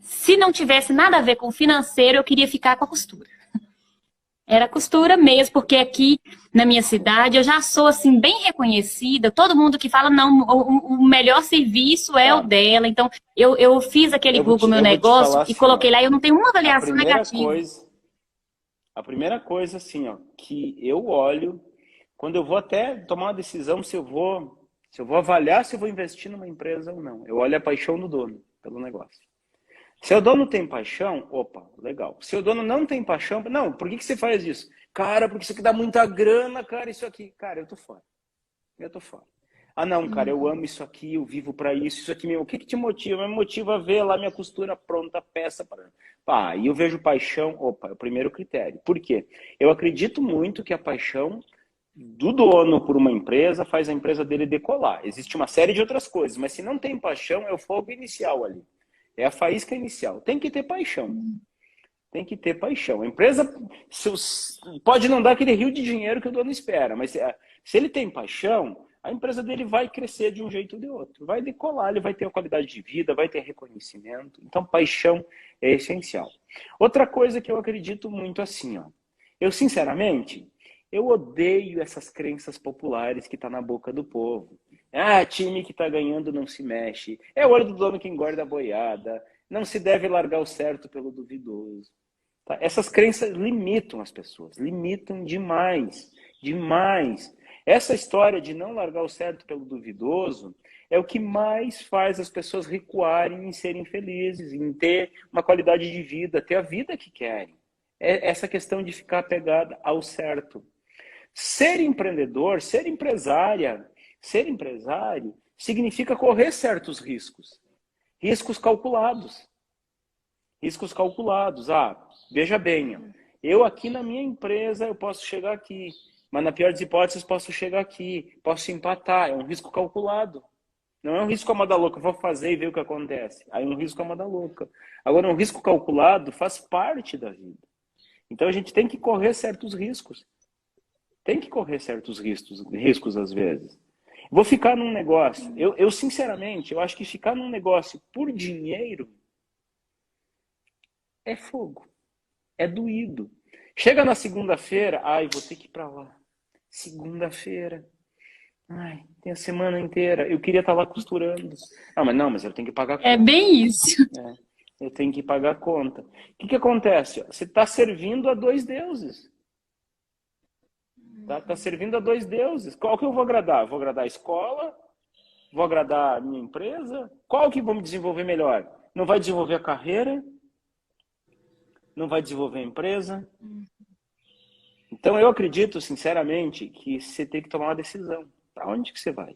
Se não tivesse nada a ver com financeiro, eu queria ficar com a costura. Era costura mesmo, porque aqui na minha cidade eu já sou assim bem reconhecida. Todo mundo que fala, não, o melhor serviço é o Tá. dela. Então eu fiz aquele Google Meu Eu vou te Negócio falar e assim, ó. coloquei lá e eu não tenho uma A avaliação primeira negativa. coisa, a primeira coisa assim, ó, que eu olho quando eu vou até tomar uma decisão se eu vou avaliar se eu vou investir numa empresa ou não. Eu olho a paixão do dono pelo negócio. Se o dono tem paixão, opa, legal. Se o dono não tem paixão, não, por que você faz isso? Cara, porque isso aqui dá muita grana, cara, isso aqui. Cara, eu tô fora. Eu tô fora. Ah, não, cara, eu amo isso aqui, eu vivo para isso aqui mesmo. O que te motiva? Me motiva a ver lá minha costura pronta, peça para. Pá, e eu vejo paixão, opa, é o primeiro critério. Por quê? Eu acredito muito que a paixão do dono por uma empresa faz a empresa dele decolar. Existe uma série de outras coisas, mas se não tem paixão, é o fogo inicial ali. É a faísca inicial. Tem que ter paixão. Tem que ter paixão. A empresa pode não dar aquele rio de dinheiro que o dono espera, mas se ele tem paixão, a empresa dele vai crescer de um jeito ou de outro. Vai decolar, ele vai ter qualidade de vida, vai ter reconhecimento. Então, paixão é essencial. Outra coisa que eu acredito muito assim, ó. Eu, sinceramente, eu odeio essas crenças populares que tá na boca do povo. Ah, time que tá ganhando não se mexe. É o olho do dono que engorda a boiada. Não se deve largar o certo pelo duvidoso. Tá? Essas crenças limitam as pessoas. Limitam demais. Demais. Essa história de não largar o certo pelo duvidoso é o que mais faz as pessoas recuarem em serem felizes, em ter uma qualidade de vida, ter a vida que querem. É essa questão de ficar apegada ao certo. Ser empreendedor, ser empresário significa correr certos riscos. Riscos calculados. Riscos calculados. Ah, veja bem, eu aqui na minha empresa eu posso chegar aqui, mas na pior das hipóteses posso chegar aqui, posso empatar. É um risco calculado. Não é um risco à moda louca, vou fazer e ver o que acontece. Aí é um risco à moda louca. Agora, um risco calculado faz parte da vida. Então a gente tem que correr certos riscos. Tem que correr certos riscos às vezes. Vou ficar num negócio. Eu sinceramente, eu acho que ficar num negócio por dinheiro é fogo. É doído. Chega na segunda-feira, ai, vou ter que ir pra lá. Segunda-feira. Ai, tem a semana inteira. Eu queria estar lá costurando. Ah, mas não, mas eu tenho que pagar a conta. É bem isso. Eu tenho que pagar a conta. O que acontece? Você está servindo a dois deuses. Tá servindo a dois deuses. Qual que eu vou agradar? Vou agradar a escola? Vou agradar a minha empresa? Qual que vamos desenvolver melhor? Não vai desenvolver a carreira? Não vai desenvolver a empresa? Então eu acredito, sinceramente, que você tem que tomar uma decisão. Para onde que você vai?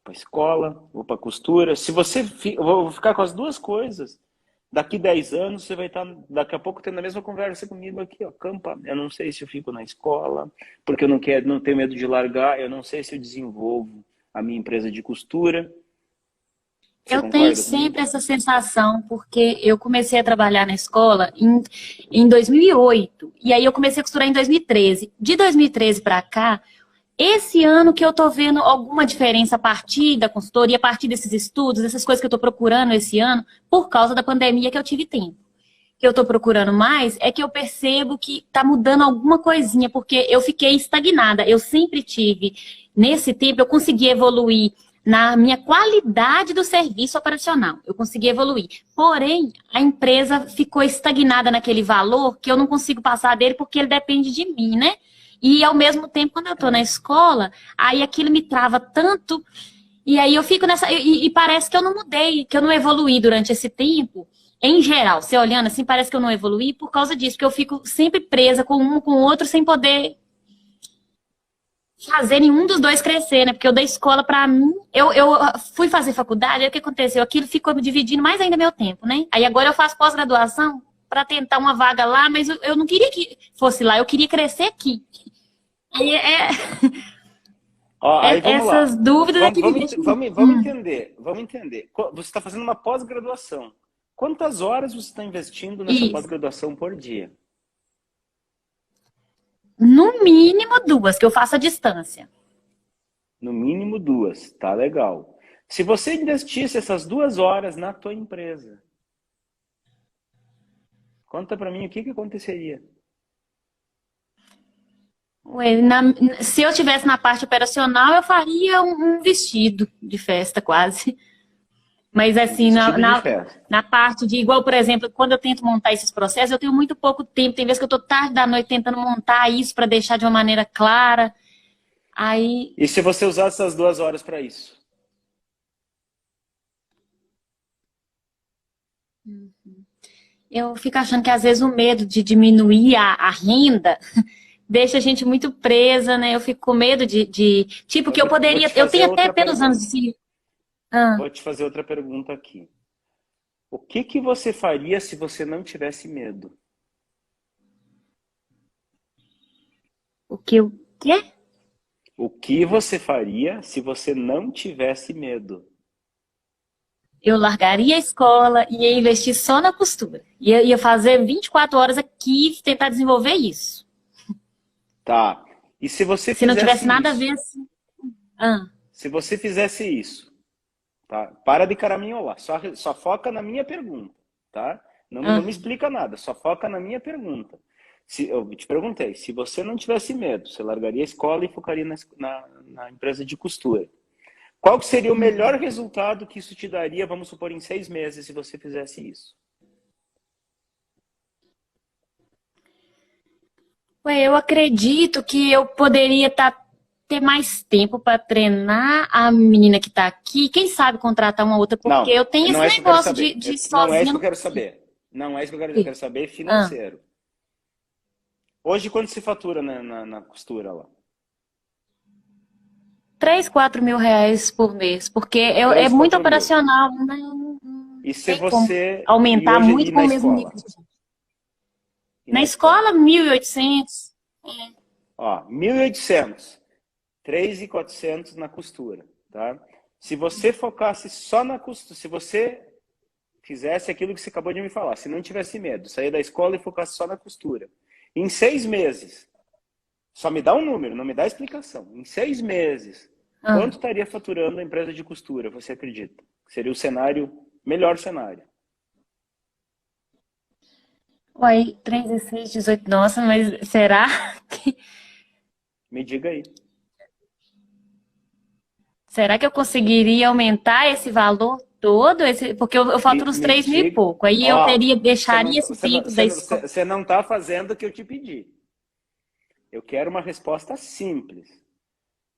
Para a escola ou para a costura? Se você... Eu vou ficar com as duas coisas. Daqui 10 anos, você vai estar, daqui a pouco, tendo a mesma conversa comigo aqui, ó, Campa. Eu não sei se eu fico na escola, porque eu não tenho medo de largar. Eu não sei se eu desenvolvo a minha empresa de costura. Você Eu concorda tenho comigo? sempre essa sensação, porque eu comecei a trabalhar na escola em 2008, e aí eu comecei a costurar em 2013. De 2013 para cá, esse ano que eu tô vendo alguma diferença a partir da consultoria, a partir desses estudos, essas coisas que eu tô procurando esse ano, por causa da pandemia que eu tive tempo. Que eu tô procurando mais é que eu percebo que tá mudando alguma coisinha, porque eu fiquei estagnada. Eu sempre tive, nesse tempo, eu consegui evoluir na minha qualidade do serviço operacional. Eu consegui evoluir. Porém, a empresa ficou estagnada naquele valor que eu não consigo passar dele porque ele depende de mim, né? E ao mesmo tempo, quando eu estou na escola, aí aquilo me trava tanto, e aí eu fico nessa. E parece que eu não mudei, que eu não evoluí durante esse tempo. Em geral, você olhando assim, parece que eu não evoluí por causa disso, porque eu fico sempre presa com um com o outro sem poder fazer nenhum dos dois crescer, né? Porque eu dei escola pra mim, eu fui fazer faculdade, aí o que aconteceu? Aquilo ficou me dividindo mais ainda meu tempo, né? Aí agora eu faço pós-graduação para tentar uma vaga lá, mas eu não queria que fosse lá, eu queria crescer aqui. Aí Aí vamos essas lá. dúvidas é que me Vamos deixam... entender. Vamos entender. Você está fazendo uma pós-graduação. Quantas horas você está investindo nessa Isso. pós-graduação por dia? No mínimo 2, que eu faço à distância. No mínimo 2, tá legal. Se você investisse essas 2 horas na tua empresa, conta para mim o que aconteceria. Ué, se eu tivesse na parte operacional, eu faria um vestido de festa, quase. Mas Um assim, vestido de festa. na parte de, igual, por exemplo, quando eu tento montar esses processos, eu tenho muito pouco tempo. Tem vezes que eu estou tarde da noite tentando montar isso para deixar de uma maneira clara. Aí, E se você usar essas 2 horas para isso? eu fico achando que às vezes o medo de diminuir a renda deixa a gente muito presa, né? Eu fico com medo tipo, que eu Vou poderia, te eu fazer tenho até outra pelos anos pergunta. de... Ah, Vou te fazer outra pergunta aqui. O que que você faria se você não tivesse medo? o que eu... Quê? O que você faria se você não tivesse medo? Eu largaria a escola e ia investir só na costura. Ia fazer 24 horas aqui e tentar desenvolver isso. Tá. E se você Se não tivesse fizesse nada a isso? ver assim. Ah, Se você fizesse isso, tá? Para de caraminholar. Só foca na minha pergunta, tá? Não me ah. explica nada. Só foca na minha pergunta. Eu te perguntei, se você não tivesse medo, você largaria a escola e focaria na empresa de costura. Qual que seria o melhor resultado que isso te daria, vamos supor, em 6 meses, se você fizesse isso? Ué, eu acredito que eu poderia ter mais tempo para treinar a menina que está aqui. Quem sabe contratar uma outra, porque Não, eu tenho não esse é isso que eu quero negócio saber. de ir Não é isso sozinha. que eu Não quero consigo. saber. Não é isso que eu quero saber Ah, financeiro. Hoje, quanto se fatura na costura lá? 3, 4 mil reais por mês, porque é 3, muito 4 mil. operacional, né? Não E se tem como você... E aumentar hoje, muito e com na o mesmo escola? nível de gente. E Na na escola? escola, 1.800. Ó, 1.800. 3.400 na costura, tá? Se você focasse só na costura, se você fizesse aquilo que você acabou de me falar, se não tivesse medo, sair da escola e focasse só na costura, em 6 meses, só me dá um número, não me dá explicação, em 6 meses, Ah, quanto estaria faturando a empresa de costura, você acredita? Seria o cenário, melhor cenário. uai, 3 e 6, 18, nossa, mas será que, Me diga aí. será que eu conseguiria aumentar esse valor todo? Porque eu faturo uns Me 3 mil e diga. pouco. Aí eu Ó, deixaria esse tempo da escola. você não está fazendo o que eu te pedi. Eu quero uma resposta simples.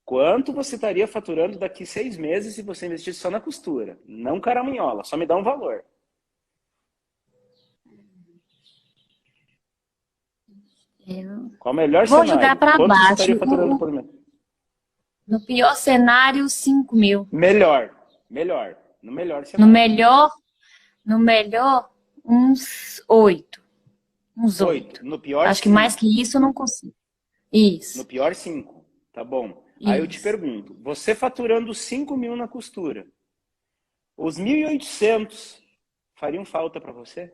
Quanto você estaria faturando daqui 6 meses se você investisse só na costura? Não caraminhola, só me dá um valor. Eu Qual o melhor vou jogar cenário? para Quanto você baixo. estaria faturando por mês? No pior cenário, 5 mil. Melhor, melhor. No melhor No cenário. melhor, no melhor, uns 8. Uns 8. 8. No pior, Acho que mais 5. que isso eu não consigo. No Isso, pior, 5. Tá bom. Aí eu te isso. pergunto, você faturando 5.000 na costura, os 1.800 fariam falta para você?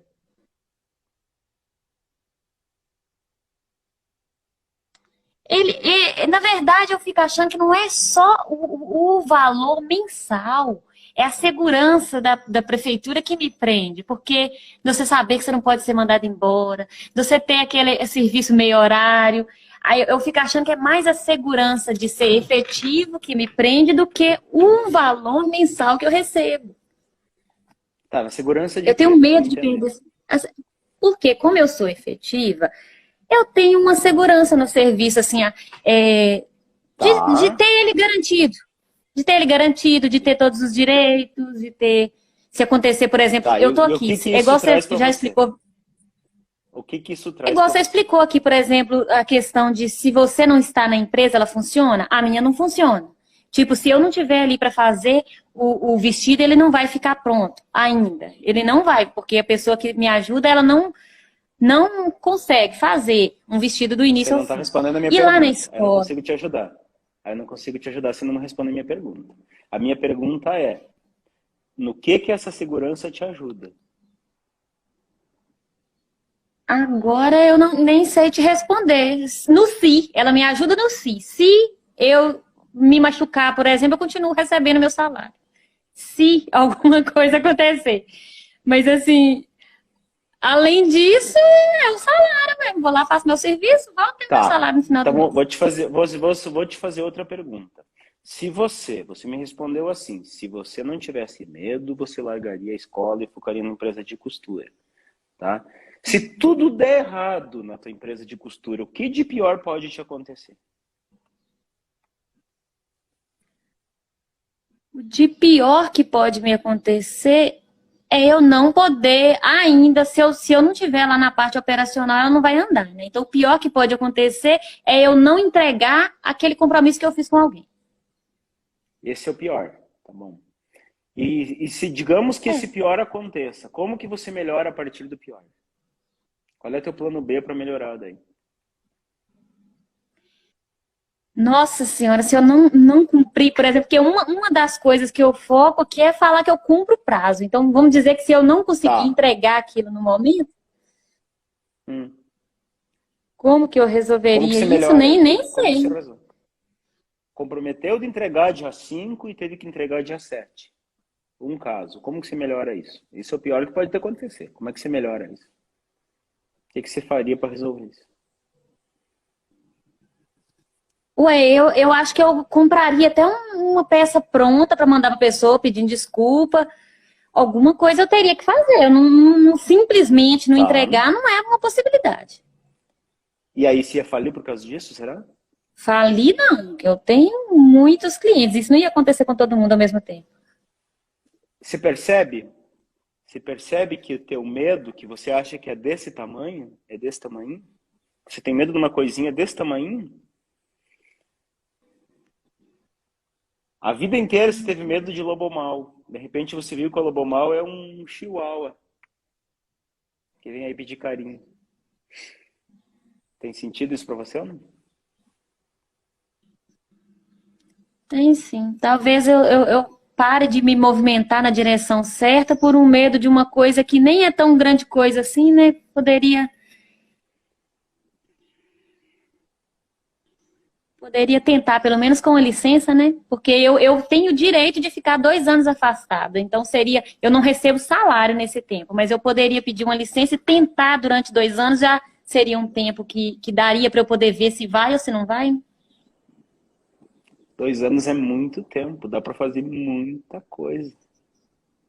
Na verdade, eu fico achando que não é só o valor mensal, é a segurança da prefeitura que me prende, porque você saber que você não pode ser mandado embora, você ter aquele serviço meio horário, aí eu fico achando que é mais a segurança de ser efetivo que me prende do que o valor mensal que eu recebo. Tá, na segurança de Eu tenho quê? Não medo de entendi. perder. Porque, como eu sou efetiva, eu tenho uma segurança no serviço, assim, de ter Tá, ele garantido. De ter ele garantido, de ter todos os direitos, de ter. Se acontecer, por exemplo, tá. eu tô E o aqui, que que é isso igual você traz para já você? explicou. O que que isso É traz igual para você você? explicou aqui, por exemplo, a questão de se você não está na empresa, ela funciona? A minha não funciona. Tipo, se eu não tiver ali para fazer o vestido, ele não vai ficar pronto ainda. Ele não vai, porque a pessoa que me ajuda, ela não consegue fazer um vestido do Você início não ao está fim. respondendo a minha E lá na pergunta. Aí eu não escola, consigo te ajudar. Aí eu não consigo te ajudar se não responde a minha pergunta. A minha pergunta é, no que essa segurança te ajuda? agora eu nem sei te responder. No si, ela me ajuda no si. Se eu me machucar, por exemplo, eu continuo recebendo meu salário. Se alguma coisa acontecer. Mas assim, Além disso, é o salário mesmo. Vou lá, faço meu serviço, volto ter meu Tá. salário no final do Então, mês. vou te fazer outra pergunta. Se você me respondeu assim, se você não tivesse medo, você largaria a escola e focaria numa empresa de costura, tá? Se tudo der errado na tua empresa de costura, o que de pior pode te acontecer? O de pior que pode me acontecer é eu não poder ainda, se eu não estiver lá na parte operacional, ela não vai andar, né? Então, o pior que pode acontecer é eu não entregar aquele compromisso que eu fiz com alguém. Esse é o pior, tá bom? E se digamos que esse pior aconteça, como que você melhora a partir do pior? Qual é teu plano B para melhorar daí? Nossa Senhora, se eu não cumprir, por exemplo, porque uma das coisas que eu foco aqui é falar que eu cumpro o prazo. Então, vamos dizer que se eu não conseguir Tá. entregar aquilo no momento, Hum. como que eu Como que resolveria você isso? melhora? Nem Como que sei. você resolve? Comprometeu de entregar dia 5 e teve que entregar dia 7. Um caso. Como que você melhora isso? Isso é o pior que pode te acontecer. Como é que você melhora isso? O que você faria para resolver isso? Ué, eu acho que eu compraria até uma peça pronta para mandar para a pessoa pedindo desculpa. Alguma coisa eu teria que fazer. Eu simplesmente não Tá. entregar não é uma possibilidade. E aí você ia falir por causa disso, será? Falir não, que eu tenho muitos clientes. Isso não ia acontecer com todo mundo ao mesmo tempo. Você percebe? Você percebe que o teu medo, que você acha que é desse tamanho, é desse tamanho? Você tem medo de uma coisinha desse tamanho? A vida inteira você teve medo de lobo mau. De repente você viu que o lobo mau é um chihuahua que vem aí pedir carinho. Tem sentido isso pra você ou não? Tem sim. Talvez eu pare de me movimentar na direção certa por um medo de uma coisa que nem é tão grande coisa assim, né? Poderia tentar, pelo menos com a licença, né? Porque eu tenho o direito de ficar 2 anos afastada. Então seria, eu não recebo salário nesse tempo, mas eu poderia pedir uma licença e tentar durante 2 anos, já seria um tempo que daria para eu poder ver se vai ou se não vai. 2 anos é muito tempo, dá pra fazer muita coisa.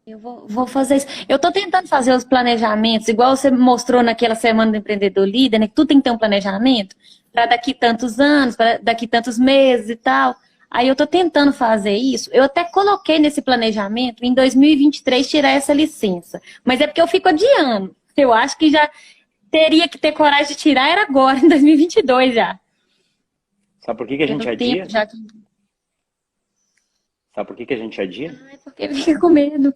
Eu vou fazer isso. Eu estou tentando fazer os planejamentos, igual você mostrou naquela semana do empreendedor líder, né? Que tudo tem que ter um planejamento para daqui tantos anos, para daqui tantos meses e tal. Aí eu estou tentando fazer isso. Eu até coloquei nesse planejamento em 2023 tirar essa licença. Mas é porque eu fico adiando. Eu acho que já teria que ter coragem de tirar, era agora, em 2022 já. Sabe por que a gente Pelo adia? tempo já. Sabe por que a gente adia? Ai, porque fica com medo.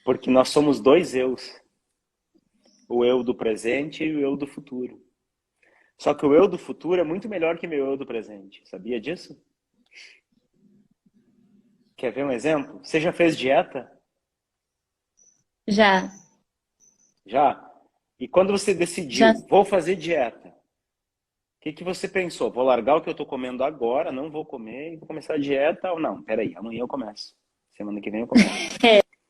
Porque nós somos dois eus. O eu do presente e o eu do futuro. Só que o eu do futuro é muito melhor que meu eu do presente. Sabia disso? Quer ver um exemplo? Você já fez dieta? Já. Já? E quando você decidiu, Já. vou fazer dieta, o que você pensou? Vou largar o que eu estou comendo agora, não vou comer e vou começar a dieta? Ou não, peraí, amanhã eu começo. Semana que vem eu começo.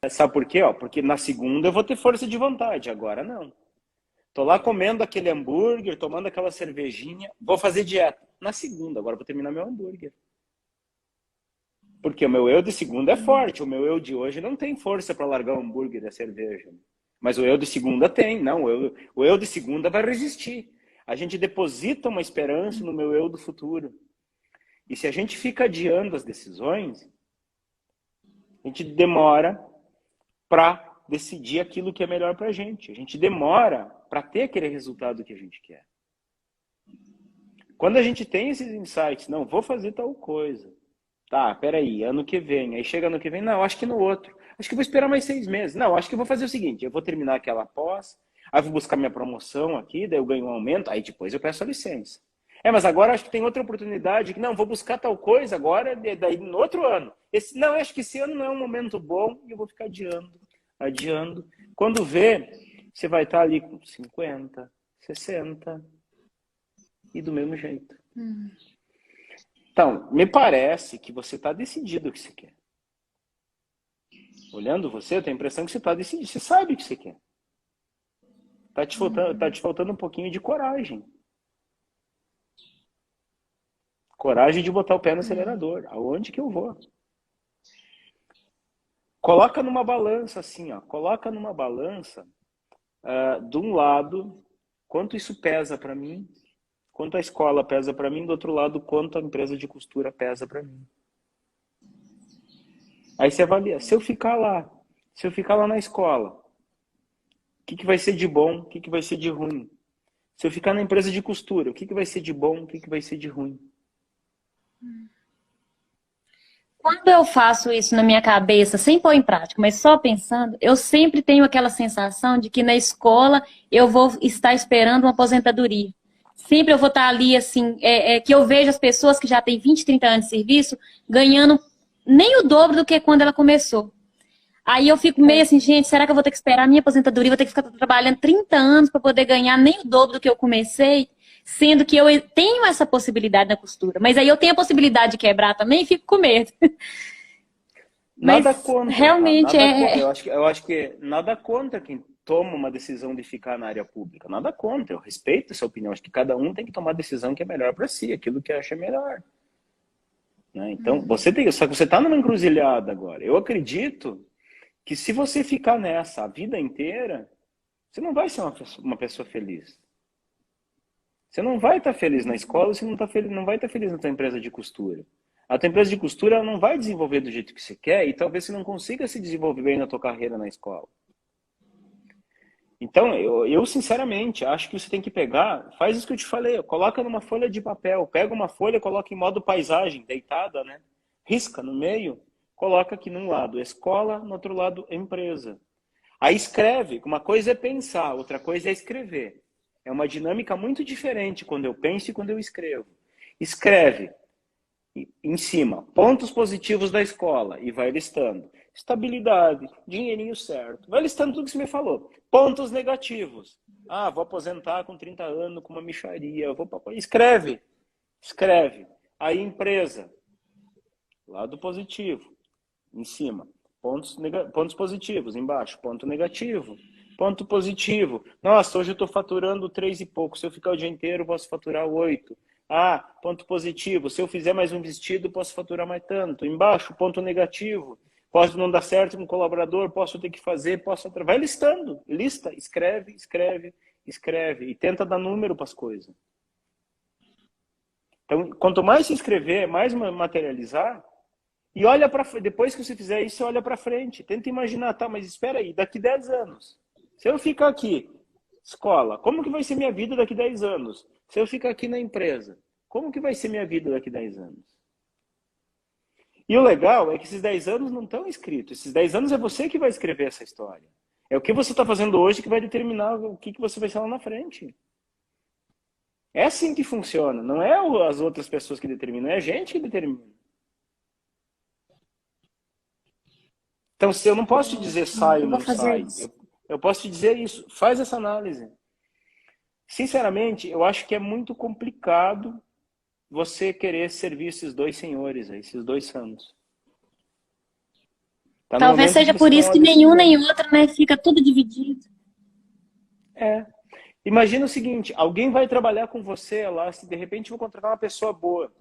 Sabe por quê? Porque na segunda eu vou ter força de vontade, agora não. Tô lá comendo aquele hambúrguer, tomando aquela cervejinha, vou fazer dieta. Na segunda, agora eu vou terminar meu hambúrguer. Porque o meu eu de segunda é forte, o meu eu de hoje não tem força para largar o hambúrguer e a cerveja. Mas o eu de segunda tem, não. O eu de segunda vai resistir. A gente deposita uma esperança no meu eu do futuro. E se a gente fica adiando as decisões, a gente demora para decidir aquilo que é melhor para a gente. A gente demora para ter aquele resultado que a gente quer. Quando a gente tem esses insights, não, vou fazer tal coisa. Tá, peraí, ano que vem. Aí chega ano que vem, não, acho que no outro. Acho que vou esperar mais 6 meses. Não, acho que vou fazer o seguinte, eu vou terminar aquela pós, aí vou buscar minha promoção aqui, daí eu ganho um aumento, aí depois eu peço a licença. Mas agora acho que tem outra oportunidade, que não, vou buscar tal coisa agora, daí no outro ano. Não, acho que esse ano não é um momento bom e eu vou ficar adiando. Quando vê, você vai estar ali com 50, 60 e do mesmo jeito. Então, me parece que você está decidido o que você quer. Olhando você, eu tenho a impressão que você está decidido. Você sabe o que você quer. Tá te faltando um pouquinho de coragem. Coragem de botar o pé no acelerador. Aonde que eu vou? Coloca numa balança assim, ó. Coloca numa balança, de um lado, quanto isso pesa para mim, quanto a escola pesa para mim, do outro lado, quanto a empresa de costura pesa para mim. Aí você avalia. Se eu ficar lá na escola, o que vai ser de bom, o que vai ser de ruim? Se eu ficar na empresa de costura, o que vai ser de bom, o que vai ser de ruim? Quando eu faço isso na minha cabeça, sem pôr em prática, mas só pensando, eu sempre tenho aquela sensação de que na escola eu vou estar esperando uma aposentadoria. Sempre eu vou estar ali, assim, que eu vejo as pessoas que já têm 20, 30 anos de serviço ganhando nem o dobro do que quando ela começou. Aí eu fico meio assim, gente, será que eu vou ter que esperar a minha aposentadoria? Vou ter que ficar trabalhando 30 anos para poder ganhar nem o dobro do que eu comecei? Sendo que eu tenho essa possibilidade na costura. Mas aí eu tenho a possibilidade de quebrar também e fico com medo. Nada Mas contra. realmente Eu acho que nada contra quem toma uma decisão de ficar na área pública. Nada contra. Eu respeito essa opinião. Acho que cada um tem que tomar a decisão que é melhor para si, aquilo que acha melhor. Né? Então, só que você está numa encruzilhada agora. Eu acredito que se você ficar nessa a vida inteira, você não vai ser uma pessoa feliz. Você não vai estar feliz na escola, você não vai estar feliz na tua empresa de costura. A tua empresa de costura ela não vai desenvolver do jeito que você quer e talvez você não consiga se desenvolver bem na tua carreira na escola. Então, eu sinceramente acho que você tem que pegar, faz isso que eu te falei, coloca numa folha de papel, pega uma folha, coloca em modo paisagem, deitada, né? Risca no meio, coloca aqui num lado escola, no outro lado empresa. Aí escreve, uma coisa é pensar, outra coisa é escrever. É uma dinâmica muito diferente quando eu penso e quando eu escrevo. Escreve em cima, pontos positivos da escola e vai listando. Estabilidade, dinheirinho certo. Vai listando tudo que você me falou. Pontos negativos. Ah, vou aposentar com 30 anos com uma mixaria. Escreve. Aí empresa. Lado positivo. Em cima. Pontos positivos. Embaixo. Ponto negativo. Ponto positivo. Nossa, hoje eu estou faturando 3 e pouco. Se eu ficar o dia inteiro, eu posso faturar 8. Ah, ponto positivo. Se eu fizer mais um vestido, posso faturar mais tanto. Embaixo, ponto negativo. Pode não dar certo com um colaborador, posso ter que fazer, vai listando. Lista, escreve. E tenta dar número para as coisas. Então, quanto mais se escrever, mais materializar. E olha para depois que você fizer isso, você olha para frente. Tenta imaginar, tá, mas espera aí, daqui 10 anos. Se eu ficar aqui, escola, como que vai ser minha vida daqui 10 anos? Se eu ficar aqui na empresa, como que vai ser minha vida daqui 10 anos? E o legal é que esses 10 anos não estão escritos. Esses 10 anos é você que vai escrever essa história. É o que você está fazendo hoje que vai determinar o que você vai ser lá na frente. É assim que funciona. Não é as outras pessoas que determinam, é a gente que determina. Então, se eu não posso te dizer sai ou não sai, eu posso te dizer isso. Faz essa análise. Sinceramente, eu acho que é muito complicado você querer servir esses dois senhores, esses dois santos. Tá. Talvez seja por isso que nenhum nem outro, né? Fica tudo dividido. Imagina o seguinte, alguém vai trabalhar com você lá, se de repente vou contratar uma pessoa boa,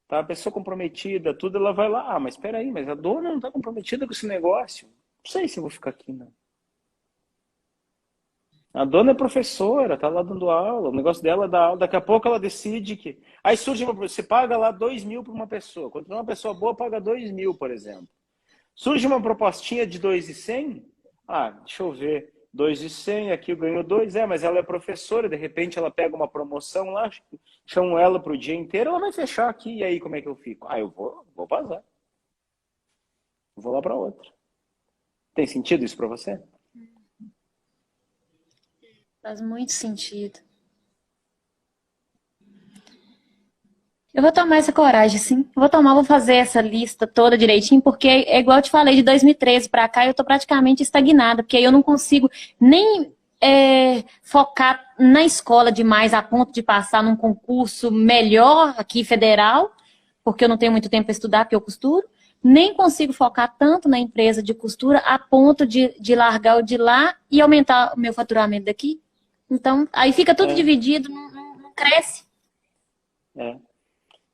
tá? Uma pessoa comprometida, tudo, ela vai lá, mas espera aí, mas a dona não está comprometida com esse negócio. Não sei se eu vou ficar aqui, não. A dona é professora, tá lá dando aula, o negócio dela é dar aula, daqui a pouco ela decide que... Aí surge você paga lá 2.000 para uma pessoa, quando uma pessoa boa paga 2.000, por exemplo. Surge uma propostinha de 2.100, deixa eu ver, 2.100, aqui eu ganho 2, mas ela é professora, de repente ela pega uma promoção lá, chamam ela para o dia inteiro, ela vai fechar aqui, e aí como é que eu fico? Eu vou vazar. Vou lá para outra. Tem sentido isso para você? Faz muito sentido. Eu vou tomar essa coragem, sim. Vou fazer essa lista toda direitinho, porque é igual eu te falei, de 2013 para cá eu tô praticamente estagnada, porque eu não consigo nem focar na escola demais a ponto de passar num concurso melhor aqui federal, porque eu não tenho muito tempo para estudar, porque eu costuro. Nem consigo focar tanto na empresa de costura a ponto de largar o de lá e aumentar o meu faturamento daqui. Então, aí fica tudo dividido, não cresce. É.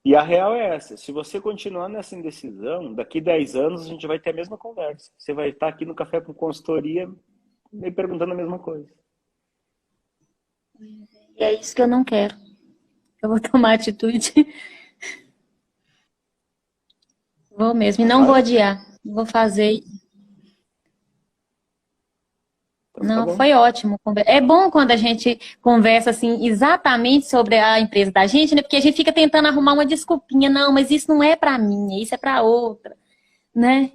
E a real é essa, se você continuar nessa indecisão, daqui 10 anos a gente vai ter a mesma conversa. Você vai estar aqui no Café com Consultoria me perguntando a mesma coisa. E é isso que eu não quero. Eu vou tomar atitude. Vou mesmo. E não vou adiar. Vou fazer. Então, tá Não, bom. foi ótimo. É bom quando a gente conversa assim exatamente sobre a empresa da gente, né? Porque a gente fica tentando arrumar uma desculpinha. Não, mas isso não é para mim, isso é para outra, né?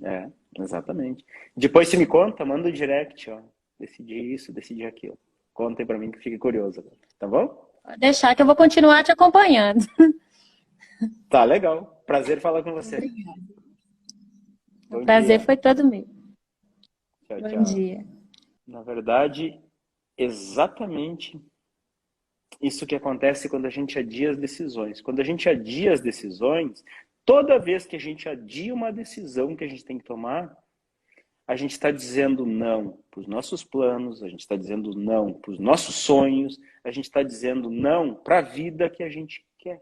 É, exatamente. Depois você me conta, manda o direct, ó. Decidi isso, decidi aquilo. Conta aí pra mim que fique curioso, tá bom? Pode deixar que eu vou continuar te acompanhando. Tá, legal. Prazer falar com você. O Bom prazer dia. foi todo meu. Tchau, Bom tchau. dia. Na verdade, exatamente isso que acontece quando a gente adia as decisões. Quando a gente adia as decisões, toda vez que a gente adia uma decisão que a gente tem que tomar, a gente está dizendo não para os nossos planos, a gente está dizendo não para os nossos sonhos, a gente está dizendo não para a vida que a gente quer.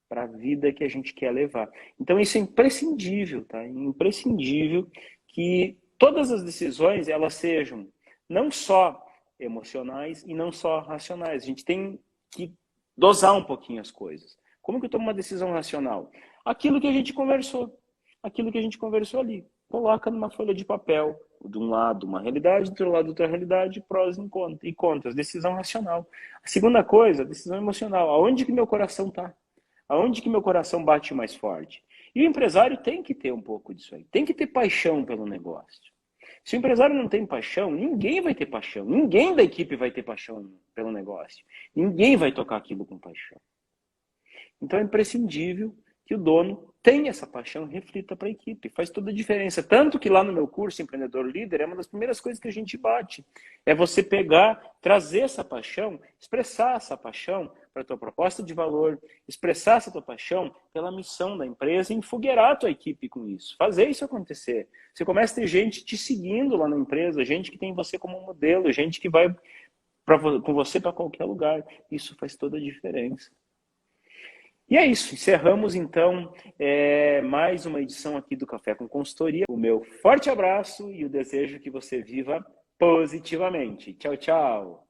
Para a vida que a gente quer levar. Então isso é imprescindível, tá? É imprescindível que todas as decisões elas sejam não só emocionais e não só racionais. A gente tem que dosar um pouquinho as coisas. Como que eu tomo uma decisão racional? Aquilo que a gente conversou. Aquilo que a gente conversou ali. Coloca numa folha de papel. De um lado uma realidade, do outro lado outra realidade, prós e contras. Decisão racional. A segunda coisa, decisão emocional. Aonde que meu coração está? Aonde que meu coração bate mais forte? E o empresário tem que ter um pouco disso aí. Tem que ter paixão pelo negócio. Se o empresário não tem paixão, ninguém vai ter paixão. Ninguém da equipe vai ter paixão pelo negócio. Ninguém vai tocar aquilo com paixão. Então é imprescindível que o dono tenha essa paixão e reflita para a equipe. Faz toda a diferença. Tanto que lá no meu curso Empreendedor Líder, é uma das primeiras coisas que a gente bate. É você pegar, trazer essa paixão, expressar essa paixão para a tua proposta de valor, expressar essa tua paixão pela missão da empresa e enfogueirar a tua equipe com isso. Fazer isso acontecer. Você começa a ter gente te seguindo lá na empresa, gente que tem você como modelo, gente que vai com você para qualquer lugar. Isso faz toda a diferença. E é isso, encerramos então mais uma edição aqui do Café com Consultoria. O meu forte abraço e o desejo que você viva positivamente. Tchau, tchau!